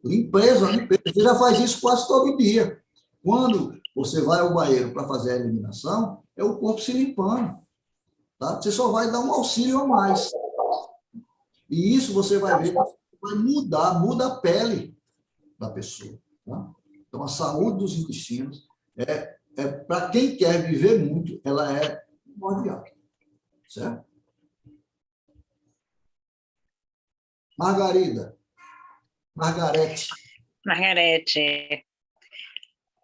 limpeza. Você já faz isso quase todo dia. Quando você vai ao banheiro para fazer a eliminação, é o corpo se limpando. Tá? Você só vai dar um auxílio a mais. E isso você vai ver que vai muda a pele da pessoa. Tá? Então, a saúde dos intestinos para quem quer viver muito, ela é primordial. Certo? Margarete.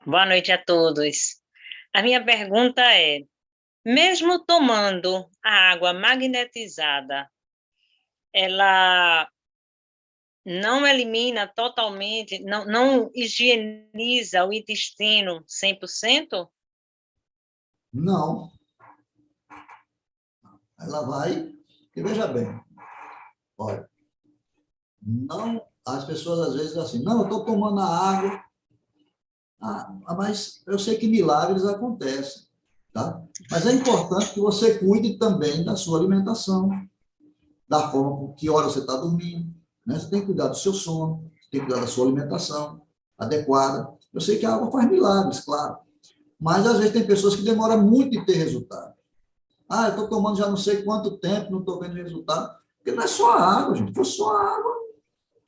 Boa noite a todos. A minha pergunta é, mesmo tomando a água magnetizada, ela não elimina totalmente, não higieniza o intestino 100%? Não. Ela vai... E veja bem, olha, não, as pessoas às vezes dizem assim, não, eu estou tomando a água, mas eu sei que milagres acontecem, tá? Mas é importante que você cuide também da sua alimentação, da forma, que hora você está dormindo, né? Você tem que cuidar do seu sono, tem que cuidar da sua alimentação adequada. Eu sei que a água faz milagres, claro, mas às vezes tem pessoas que demoram muito em ter resultado. Eu estou tomando já não sei quanto tempo, não estou vendo resultado. Porque não é só a água, gente. For só a água,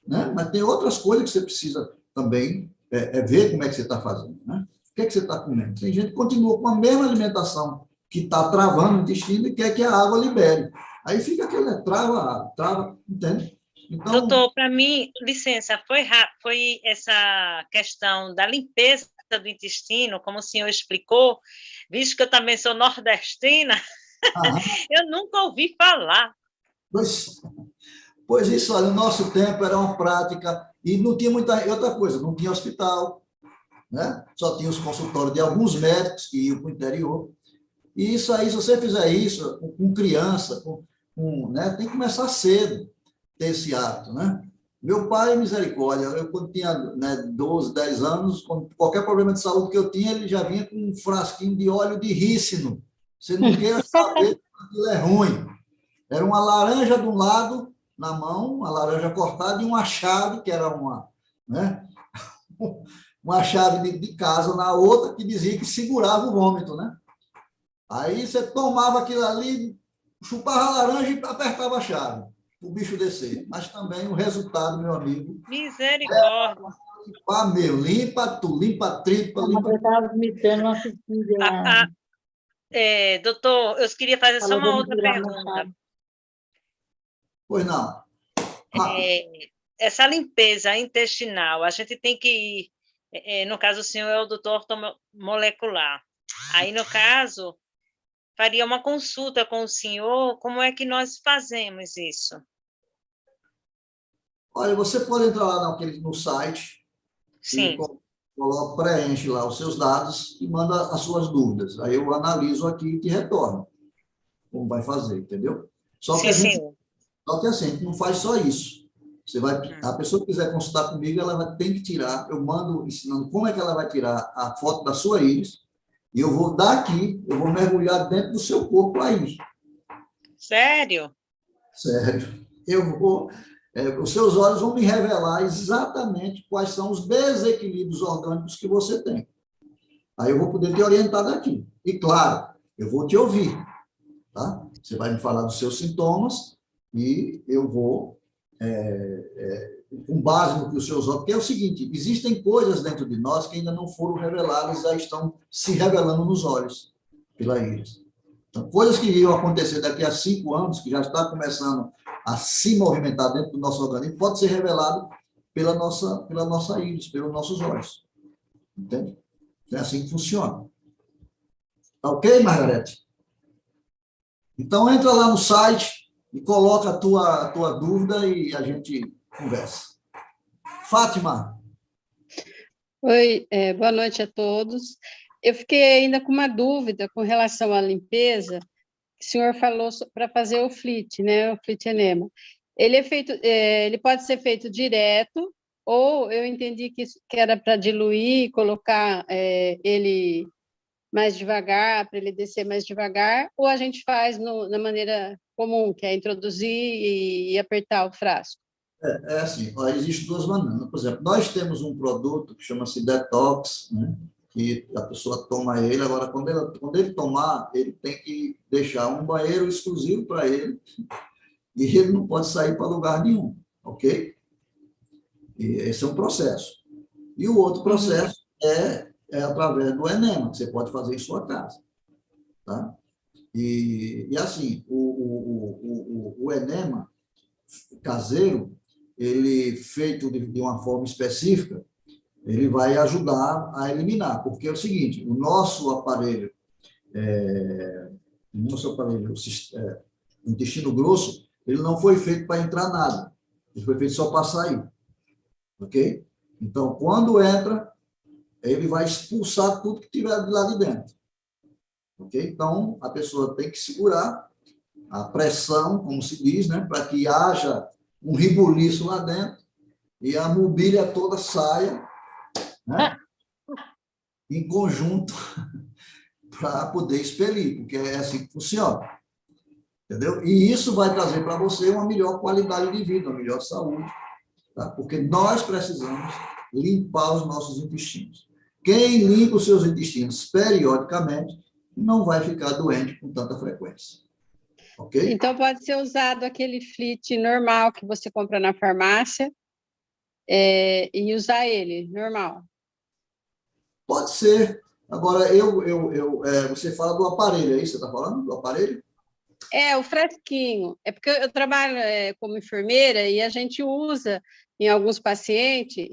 né? Mas tem outras coisas que você precisa também ver como é que você está fazendo, né? O que é que você está comendo? Tem gente que continua com a mesma alimentação que está travando o intestino e quer que a água libere. Aí fica aquele, trava, entende? Então, doutor, para mim, licença, foi essa questão da limpeza do intestino, como o senhor explicou, visto que eu também sou nordestina, eu nunca ouvi falar. Pois isso, olha, no nosso tempo era uma prática, e não tinha outra coisa, não tinha hospital, né? Só tinha os consultórios de alguns médicos que iam para o interior. E isso aí, se você fizer isso com criança, né? Tem que começar cedo, ter esse hábito, né? Meu pai, misericórdia, eu quando tinha 12, 10 anos, qualquer problema de saúde que eu tinha, ele já vinha com um frasquinho de óleo de rícino. Você não queira saber que aquilo é ruim. Era uma laranja de um lado, na mão, uma laranja cortada, e uma chave, que era né, uma chave de casa na outra, que dizia que segurava o vômito, né? Aí você tomava aquilo ali, chupava a laranja e apertava a chave, o bicho descer. Mas também o resultado, meu amigo... Misericórdia. Limpa tu, limpa a tripa, limpa... Eu estava vomitando uma filha. Doutor, eu queria fazer só uma outra pergunta. Pois não. Essa limpeza intestinal, a gente tem que no caso, o senhor é o doutor molecular. Aí, no caso, faria uma consulta com o senhor, como é que nós fazemos isso? Olha, você pode entrar lá no site. Sim. E preenche lá os seus dados e manda as suas dúvidas. Aí eu analiso aqui e te retorno como vai fazer, entendeu? Só que a gente não faz só isso. A pessoa que quiser consultar comigo, ela tem que tirar, eu mando ensinando como é que ela vai tirar a foto da sua íris, e eu vou mergulhar dentro do seu corpo aí. Sério? Sério. Os seus olhos vão me revelar exatamente quais são os desequilíbrios orgânicos que você tem. Aí eu vou poder te orientar daqui. E, claro, eu vou te ouvir. Tá? Você vai me falar dos seus sintomas e eu vou, com base no que os seus olhos... Porque é o seguinte, existem coisas dentro de nós que ainda não foram reveladas, já estão se revelando nos olhos, pela íris. Então, coisas que iriam acontecer daqui a 5 anos, que já está começando a se movimentar dentro do nosso organismo, pode ser revelado pela nossa íris, pelos nossos olhos. Entende? É assim que funciona. Tá ok, Margarete? Então, entra lá no site e coloca a tua dúvida e a gente conversa. Fátima. Oi, boa noite a todos. Eu fiquei ainda com uma dúvida com relação à limpeza. O senhor falou para fazer o FLIT, né? O FLIT enema. Ele pode ser feito direto, ou eu entendi que era para diluir e colocar ele mais devagar, para ele descer mais devagar, ou a gente faz na maneira comum, que é introduzir e apertar o frasco? É assim, ó, existem duas maneiras. Por exemplo, nós temos um produto que chama-se Detox, né? Que a pessoa toma ele. Agora, quando ele tomar, ele tem que deixar um banheiro exclusivo para ele e ele não pode sair para lugar nenhum, ok? E esse é um processo. E o outro processo é através do enema, que você pode fazer em sua casa, tá? E assim, o enema caseiro, ele feito de uma forma específica, ele vai ajudar a eliminar, porque é o seguinte, o nosso aparelho, o intestino grosso, ele não foi feito para entrar nada, ele foi feito só para sair, ok? Então, quando entra, ele vai expulsar tudo que tiver lá de dentro, ok? Então, a pessoa tem que segurar a pressão, como se diz, né, para que haja um ribuliço lá dentro e a mobília toda saia, né, em conjunto para poder expelir, porque é assim que funciona. Entendeu? E isso vai trazer para você uma melhor qualidade de vida, uma melhor saúde, tá? Porque nós precisamos limpar os nossos intestinos. Quem limpa os seus intestinos periodicamente não vai ficar doente com tanta frequência. Ok? Então, pode ser usado aquele flit normal que você compra na farmácia e usar ele, normal. Pode ser. Agora, você fala do aparelho, é isso que você está falando? Do aparelho? O frasquinho. É porque eu trabalho como enfermeira e a gente usa em alguns pacientes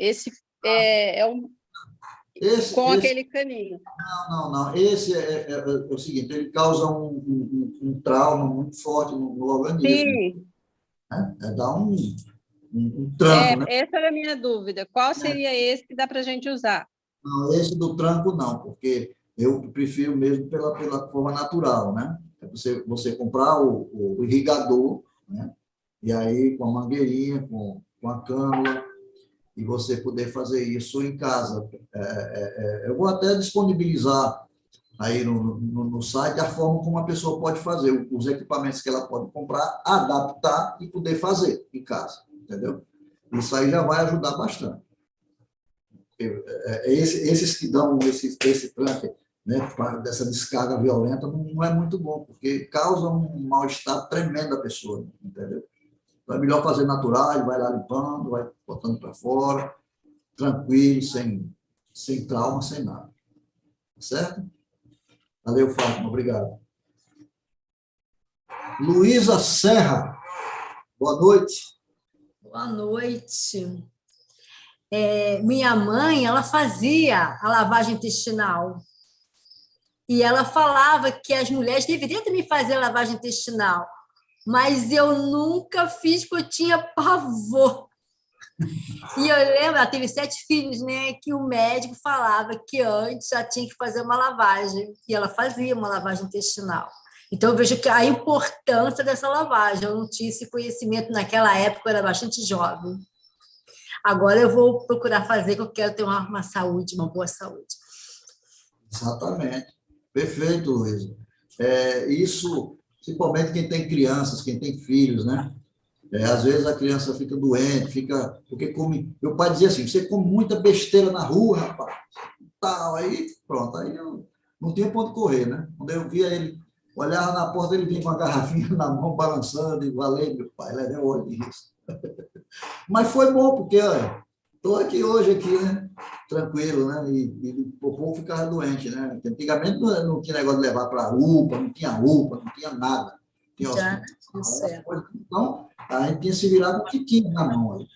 com aquele caninho. Não. Esse é o seguinte, ele causa um trauma muito forte no organismo. Sim. Né? Dá um tranco, né? Essa era a minha dúvida. Qual seria esse que dá para a gente usar? Não, esse do tranco não, porque eu prefiro mesmo pela forma natural, né? É você comprar o irrigador, né? E aí com a mangueirinha, com a cânula, e você poder fazer isso em casa. Eu vou até disponibilizar aí no site a forma como a pessoa pode fazer, os equipamentos que ela pode comprar, adaptar e poder fazer em casa, entendeu? Isso aí já vai ajudar bastante. Esses que dão esse tranque, né, dessa descarga violenta, não é muito bom, porque causa um mal-estar tremendo à pessoa, entendeu? Então é melhor fazer natural, ele vai lá limpando, vai botando para fora, tranquilo, sem trauma, sem nada. Certo? Valeu, Fátima, obrigado. Luísa Serra, boa noite. Boa noite. Minha mãe, ela fazia a lavagem intestinal. E ela falava que as mulheres deveriam também fazer a lavagem intestinal. Mas eu nunca fiz porque eu tinha pavor. E eu lembro, ela teve 7 filhos, né? Que o médico falava que antes já tinha que fazer uma lavagem. E ela fazia uma lavagem intestinal. Então, eu vejo que a importância dessa lavagem. Eu não tinha esse conhecimento naquela época, eu era bastante jovem. Agora eu vou procurar fazer, porque eu quero ter uma saúde, uma boa saúde. Exatamente. Perfeito, Luísa. Isso, principalmente quem tem crianças, quem tem filhos, né? Às vezes a criança fica doente, porque come... Meu pai dizia assim, você come muita besteira na rua, rapaz. Tal, aí, pronto, aí eu não tinha ponto de correr, né? Quando eu via ele, olhava na porta, ele vinha com a garrafinha na mão, balançando, e valeu, meu pai, levei o olho disso. Mas foi bom, porque estou aqui hoje, né? Tranquilo, né? E o povo ficava doente, né? Antigamente não tinha negócio de levar para UPA, não tinha nada. Tinha então, a gente tinha se virado com o que tinha na mão aí.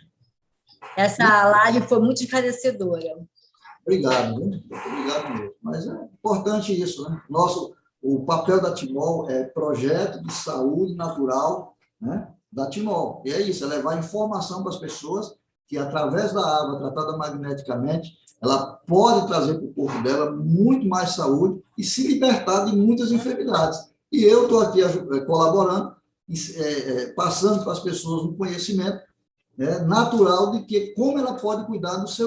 Essa live foi muito esclarecedora. Obrigado, viu? Obrigado mesmo. Mas é importante isso, né? O papel da Timol é projeto de saúde natural, né? Da Timol. E é isso, é levar informação para as pessoas que, através da água tratada magneticamente, ela pode trazer para o corpo dela muito mais saúde e se libertar de muitas enfermidades. E eu estou aqui colaborando, passando para as pessoas um conhecimento natural de que como ela pode cuidar dos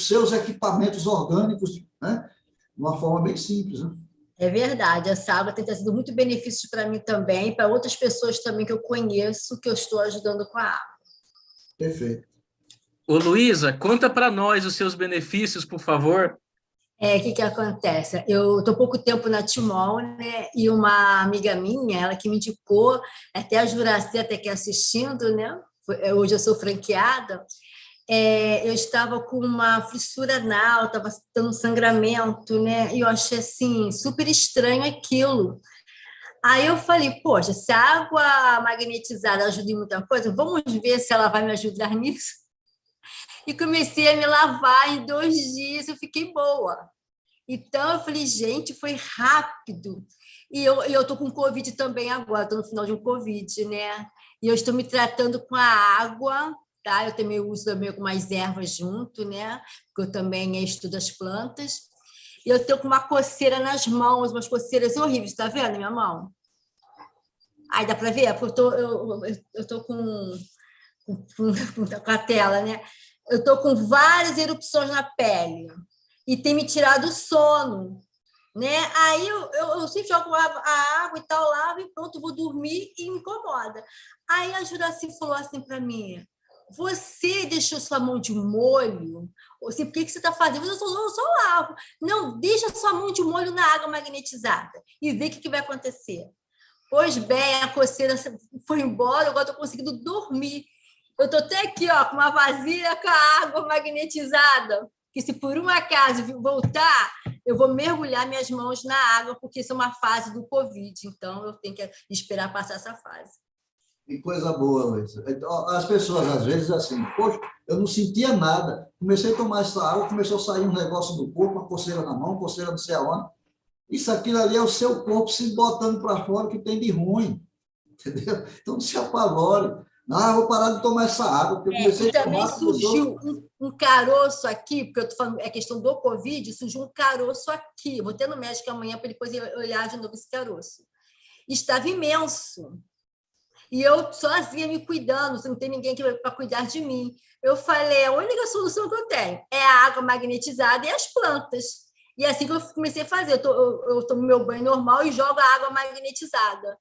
seus equipamentos orgânicos, né? De uma forma bem simples, né? É verdade, essa água tem trazido muito benefícios para mim também, para outras pessoas também que eu conheço, que eu estou ajudando com a água. Perfeito. Ô, Luísa, conta para nós os seus benefícios, por favor. O que acontece? Eu estou pouco tempo na Timol, né? E uma amiga minha, ela que me indicou, até a Juraci até aqui assistindo, né? Hoje eu sou franqueada. Eu estava com uma fissura anal, estava tendo um sangramento, né? E eu achei assim super estranho aquilo. Aí eu falei, poxa, se a água magnetizada ajuda em muita coisa, vamos ver se ela vai me ajudar nisso. E comecei a me lavar em 2 dias, eu fiquei boa. Então, eu falei, gente, foi rápido. E eu estou com Covid também agora, estou no final de um Covid, né? E eu estou me tratando com a água, tá? Eu também uso também com mais ervas junto, né? Porque eu também estudo as plantas. E eu estou com uma coceira nas mãos, umas coceiras horríveis, tá vendo minha mão? Aí dá para ver? Porque eu estou com a tela, né? Eu estou com várias erupções na pele e tem me tirado o sono, né? Aí eu sempre jogo a água e tal, lavo e pronto, vou dormir e me incomoda. Aí a Juraci falou assim para mim, você deixou sua mão de molho? Ou assim, por que você está fazendo? Eu só lavo. Não, deixa sua mão de molho na água magnetizada e vê o que vai acontecer. Pois bem, a coceira foi embora, agora estou conseguindo dormir. Eu estou até aqui, ó, com uma vasilha com a água magnetizada, que se por um acaso voltar, eu vou mergulhar minhas mãos na água, porque isso é uma fase do Covid, então eu tenho que esperar passar essa fase. Que coisa boa, Luísa. As pessoas, às vezes, assim, poxa, eu não sentia nada, comecei a tomar essa água, começou a sair um negócio do corpo, uma coceira na mão, coceira não sei aonde. Isso, aquilo ali é o seu corpo se botando para fora o que tem de ruim, entendeu? Então, não se apavore. Não, eu vou parar de tomar essa água, porque eu comecei E a também tomar... surgiu um caroço aqui, porque eu estou falando, é questão do Covid, surgiu um caroço aqui. Eu vou ter no médico amanhã para depois olhar de novo esse caroço. Estava imenso. E eu sozinha me cuidando, não tem ninguém para cuidar de mim. Eu falei, a única solução que eu tenho é a água magnetizada e as plantas. E é assim que eu comecei a fazer. Eu tomo meu banho normal e jogo a água magnetizada.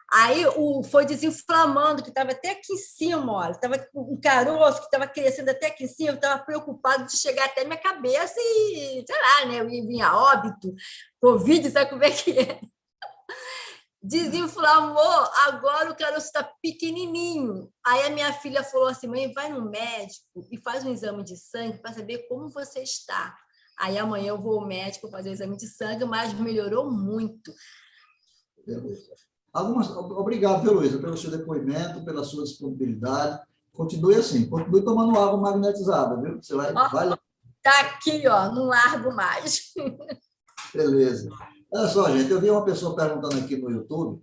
Aí foi desinflamando, que estava até aqui em cima, olha, estava um caroço que estava crescendo até aqui em cima, eu estava preocupado de chegar até minha cabeça e, sei lá, né, eu ia vir a óbito, Covid, sabe como é que é? Desinflamou, agora o caroço está pequenininho. Aí a minha filha falou assim, mãe, vai no médico e faz um exame de sangue para saber como você está. Aí amanhã eu vou ao médico fazer o exame de sangue, mas melhorou muito. Beleza. Obrigado, viu, Luísa, pelo seu depoimento, pela sua disponibilidade. Continue assim, continue tomando água magnetizada, viu? Você vai... Tá aqui, ó, não largo mais. Beleza. Olha só, gente, eu vi uma pessoa perguntando aqui no YouTube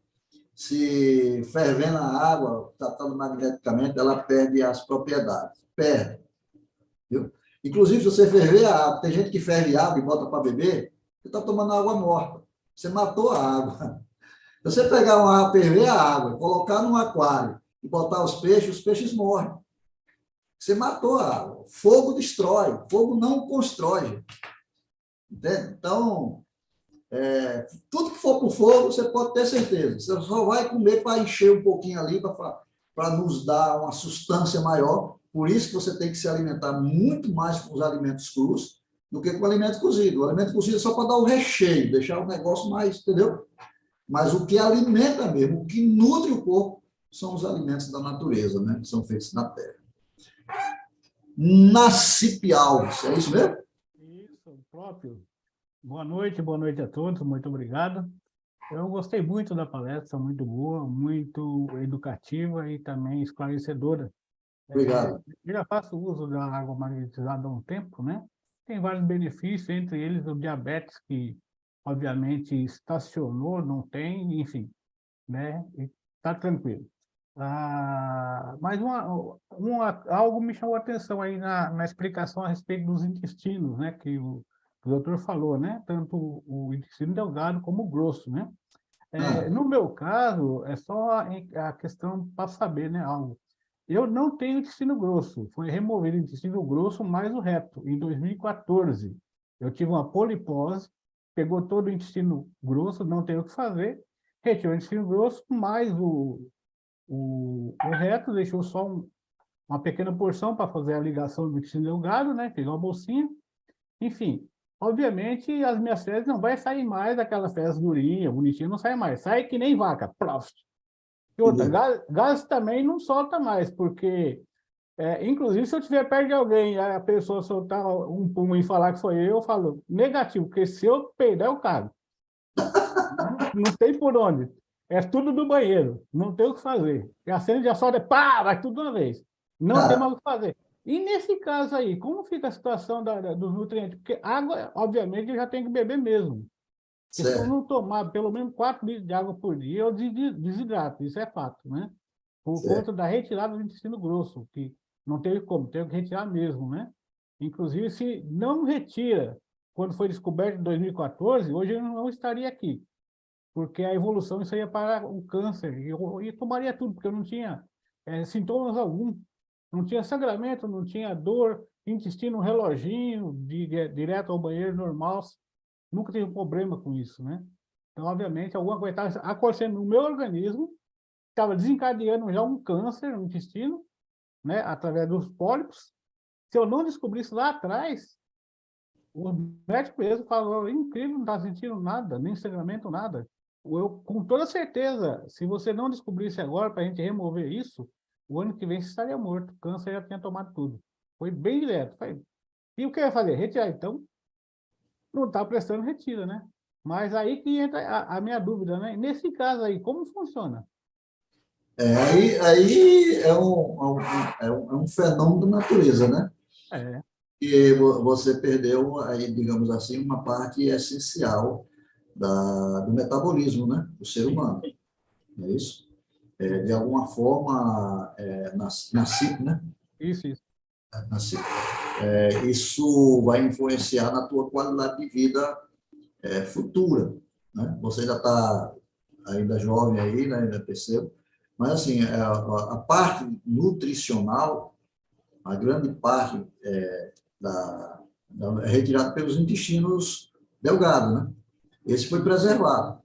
se fervendo a água, tratando magneticamente, ela perde as propriedades. Perde. Viu? Inclusive, se você ferver a água, tem gente que ferve água e bota para beber, você está tomando água morta. Você matou a água. Se você pegar ferver a água, colocar num aquário e botar os peixes morrem. Você matou a água. Fogo destrói, fogo não constrói. Entende? Então, tudo que for para o fogo, você pode ter certeza. Você só vai comer para encher um pouquinho ali, para nos dar uma sustância maior. Por isso que você tem que se alimentar muito mais com os alimentos crus do que com o alimento cozido. O alimento cozido é só para dar o recheio, deixar o negócio mais, entendeu? Mas o que alimenta mesmo, o que nutre o corpo, são os alimentos da natureza, né? Que são feitos na terra. Nacipe Alves, é isso mesmo? Isso, próprio. Boa noite a todos, muito obrigado. Eu gostei muito da palestra, muito boa, muito educativa e também esclarecedora. Obrigado. Eu já faço uso da água magnetizada há um tempo, né? Tem vários benefícios, entre eles o diabetes, que obviamente estacionou, não tem, enfim, né? Está tranquilo. Mas algo me chamou a atenção aí na explicação a respeito dos intestinos, né? Que o doutor falou, né? Tanto o intestino delgado como o grosso, né? No meu caso, é só a questão para saber, né? Algo. Eu não tenho intestino grosso, foi removido o intestino grosso mais o reto, em 2014. Eu tive uma polipose, pegou todo o intestino grosso, não tem o que fazer, retirou o intestino grosso, mais o reto, deixou só uma pequena porção para fazer a ligação do intestino delgado, né? Fez uma bolsinha. Enfim, obviamente, as minhas fezes não vai sair mais daquela fezes durinha, bonitinha, não sai mais. Sai que nem vaca, plof. E outra, gases também não solta mais, porque, inclusive, se eu estiver perto de alguém, a pessoa soltar um pulmão e falar que foi eu falo negativo, porque se eu peidar, eu cago. Não tem por onde. É tudo do banheiro, não tem o que fazer. E acende a solda, pá, vai tudo de uma vez. Não tem mais o que fazer. E nesse caso aí, como fica a situação dos nutrientes? Porque água, obviamente, eu já tenho que beber mesmo. Porque se eu não tomar pelo menos 4 litros de água por dia, eu desidrato, isso é fato, né? Por conta da retirada do intestino grosso, que não teve como, teve que retirar mesmo, né? Inclusive, se não retira, quando foi descoberto em 2014, hoje eu não estaria aqui, porque a evolução isso ia para o câncer, e eu tomaria tudo, porque eu não tinha sintomas algum, não tinha sangramento, não tinha dor, intestino reloginho, direto ao banheiro normal, nunca tive problema com isso, né? Então, obviamente, alguma coisa estava acontecendo no meu organismo, estava desencadeando já um câncer no intestino, né, através dos pólipos. Se eu não descobrisse lá atrás, o médico mesmo falou, incrível, não está sentindo nada, nem sangramento, nada. Eu, com toda certeza, se você não descobrisse agora, para a gente remover isso, o ano que vem você estaria morto, o câncer já tinha tomado tudo. Foi bem direto. E o que eu ia fazer? Retirar, então? Não está prestando, retira, né? Mas aí que entra a minha dúvida, né? Nesse caso aí, como funciona? Aí é um fenômeno da natureza, né? E você perdeu, aí, digamos assim, uma parte essencial do metabolismo, né? Do ser humano, não é isso? De alguma forma, na CIP, né? Isso. Na CIP. Isso vai influenciar na tua qualidade de vida futura, né? Você ainda está ainda jovem aí, né? Ainda percebo. Mas, assim, a parte nutricional, a grande parte é retirada pelos intestinos delgados, né? Esse foi preservado.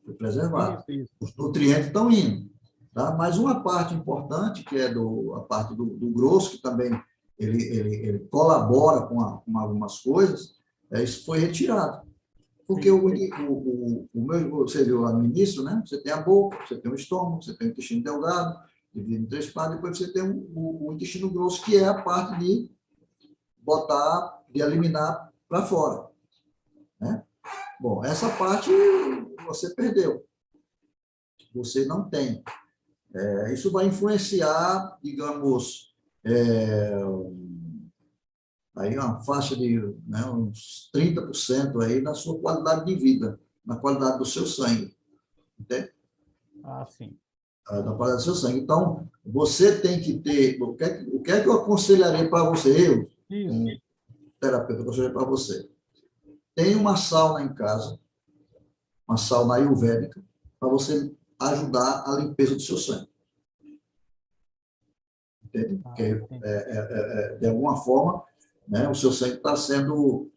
Isso. Os nutrientes estão indo, tá? Mas uma parte importante, que é a parte do grosso, que também ele colabora com algumas coisas, isso foi retirado. Porque você viu lá no início, né? Você tem a boca, você tem o estômago, você tem o intestino delgado, dividido em 3 partes, depois você tem o intestino grosso, que é a parte de eliminar para fora, né? Bom, essa parte você perdeu. Você não tem. Isso vai influenciar, digamos, aí uma faixa de, né, uns 30% aí na sua qualidade de vida, na qualidade do seu sangue. Entende? Sim. Na qualidade do seu sangue. Então, você tem que ter... O que é que eu aconselharia para você? Um terapeuta, eu aconselharia para você. Tem uma sauna em casa, uma sauna ayurvédica, para você ajudar a limpeza do seu sangue. Entende? Porque, de alguma forma, né, o seu sangue está sendo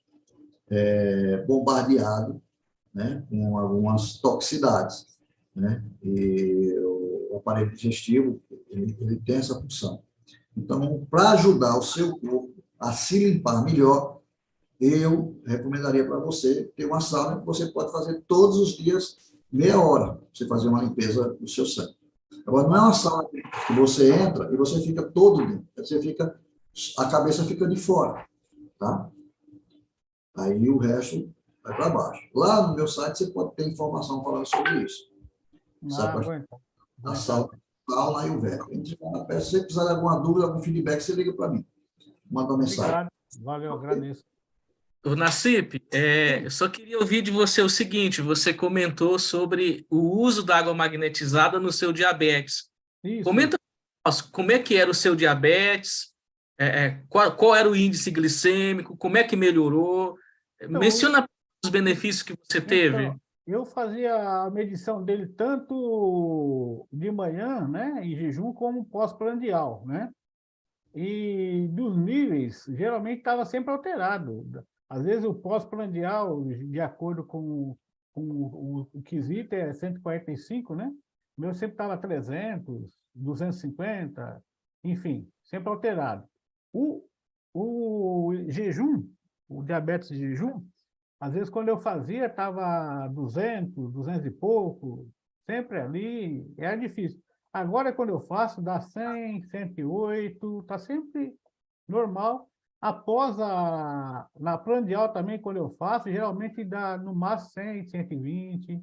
bombardeado, né, com algumas toxicidades, né? E o aparelho digestivo ele tem essa função. Então, para ajudar o seu corpo a se limpar melhor, eu recomendaria para você ter uma sauna que você pode fazer todos os dias, meia hora, você fazer uma limpeza do seu sangue. Agora, não é uma sauna que você entra e você fica todo dentro, a cabeça fica de fora, tá? Aí o resto vai para baixo. Lá no meu site você pode ter informação falando sobre isso. A sauna ayurvédica. Se você precisar de alguma dúvida, algum feedback, você liga para mim. Manda uma mensagem. Obrigado. Valeu, agradeço. Nassip, eu só queria ouvir de você o seguinte, você comentou sobre o uso da água magnetizada no seu diabetes. Isso. Comenta como é que era o seu diabetes, qual era o índice glicêmico, como é que melhorou, menciona os benefícios que você teve. Então, eu fazia a medição dele tanto de manhã, né, em jejum, como pós-prandial, né? e dos níveis, geralmente estava sempre alterado. Às vezes o pós-prandial, de acordo com o quesito, é 145, né? O meu sempre estava 300, 250, enfim, sempre alterado. O jejum, o diabetes de jejum, às vezes quando eu fazia estava 200, 200 e pouco, sempre ali, era difícil. Agora, quando eu faço, dá 100, 108, está sempre normal. Após na prandial também, quando eu faço, geralmente dá no máximo 100, 120,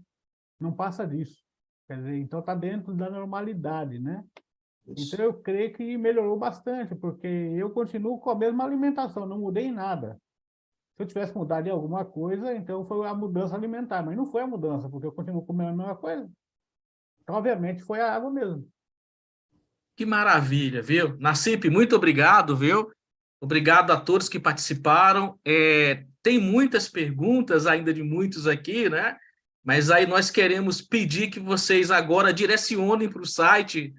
não passa disso. Quer dizer, então está dentro da normalidade, né? Então eu creio que melhorou bastante, porque eu continuo com a mesma alimentação, não mudei em nada. Se eu tivesse mudado em alguma coisa, então foi a mudança alimentar, mas não foi a mudança, porque eu continuo comendo a mesma coisa. Então, obviamente, foi a água mesmo. Que maravilha, viu? Nassip, muito obrigado, viu? Obrigado a todos que participaram. Tem muitas perguntas ainda de muitos aqui, né? Mas aí nós queremos pedir que vocês agora direcionem para o site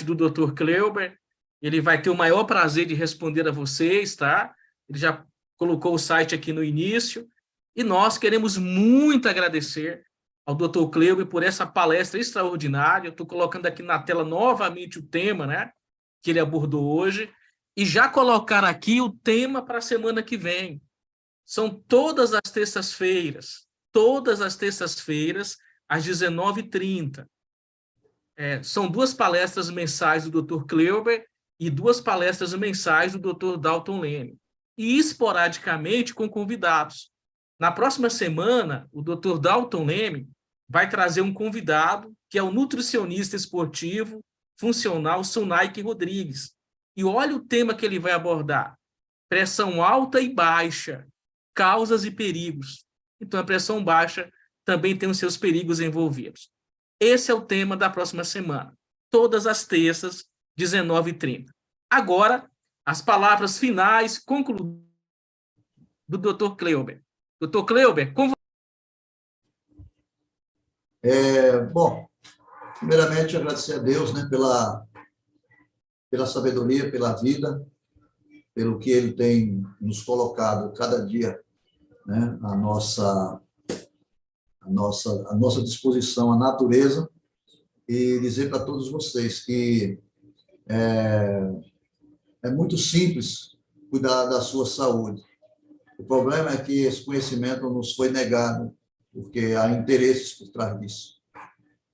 do Dr. Kleuber. Ele vai ter o maior prazer de responder a vocês, tá? Ele já colocou o site aqui no início. E nós queremos muito agradecer ao Dr. Kleuber por essa palestra extraordinária. Eu estou colocando aqui na tela novamente o tema, né, que ele abordou hoje, e já colocar aqui o tema para a semana que vem. São todas as terças-feiras, às 19h30. São 2 palestras mensais do Dr. Kleuber e 2 palestras mensais do Dr. Dalton Leme, e esporadicamente com convidados. Na próxima semana, o Dr. Dalton Leme vai trazer um convidado, que é o nutricionista esportivo funcional Sunaik Rodrigues. E olha o tema que ele vai abordar: pressão alta e baixa, causas e perigos. Então, a pressão baixa também tem os seus perigos envolvidos. Esse é o tema da próxima semana, todas as terças, 19h30. Agora, as palavras finais concluídas do Dr. Kleuber. Dr. Kleuber, com você. Bom, primeiramente, agradecer a Deus, né, pela sabedoria, pela vida, pelo que Ele tem nos colocado cada dia, né, à nossa disposição, à natureza, e dizer para todos vocês que é muito simples cuidar da sua saúde. O problema é que esse conhecimento nos foi negado, porque há interesses por trás disso.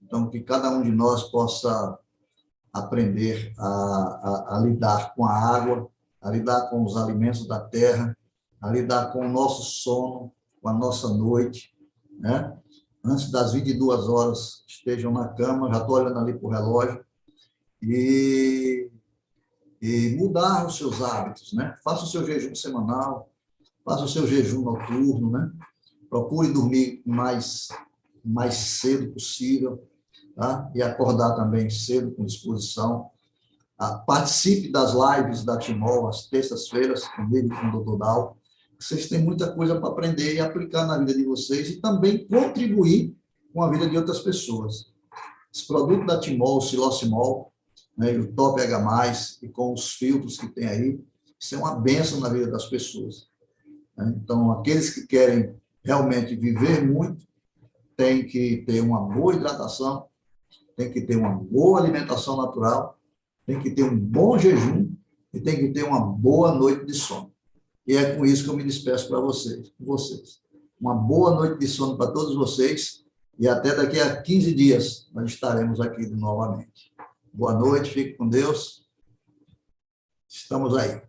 Então, que cada um de nós possa aprender a lidar com a água, a lidar com os alimentos da terra, a lidar com o nosso sono, com a nossa noite, né? Antes das 22 horas, estejam na cama, já estou olhando ali para o relógio, e mudar os seus hábitos, né? Faça o seu jejum semanal, faça o seu jejum noturno, né? Procure dormir mais cedo possível, tá? E acordar também cedo, com disposição. Participe das lives da Timol, às terças-feiras, comigo, com o Dr. Dal. Vocês têm muita coisa para aprender e aplicar na vida de vocês e também contribuir com a vida de outras pessoas. Esse produto da Timol, o Silocimol, né, e o Top H+, e com os filtros que tem aí, isso é uma bênção na vida das pessoas. Então, aqueles que querem realmente viver muito, têm que ter uma boa hidratação, tem que ter uma boa alimentação natural, tem que ter um bom jejum e tem que ter uma boa noite de sono. E é com isso que eu me despeço para vocês. Uma boa noite de sono para todos vocês e até daqui a 15 dias nós estaremos aqui novamente. Boa noite, fique com Deus. Estamos aí.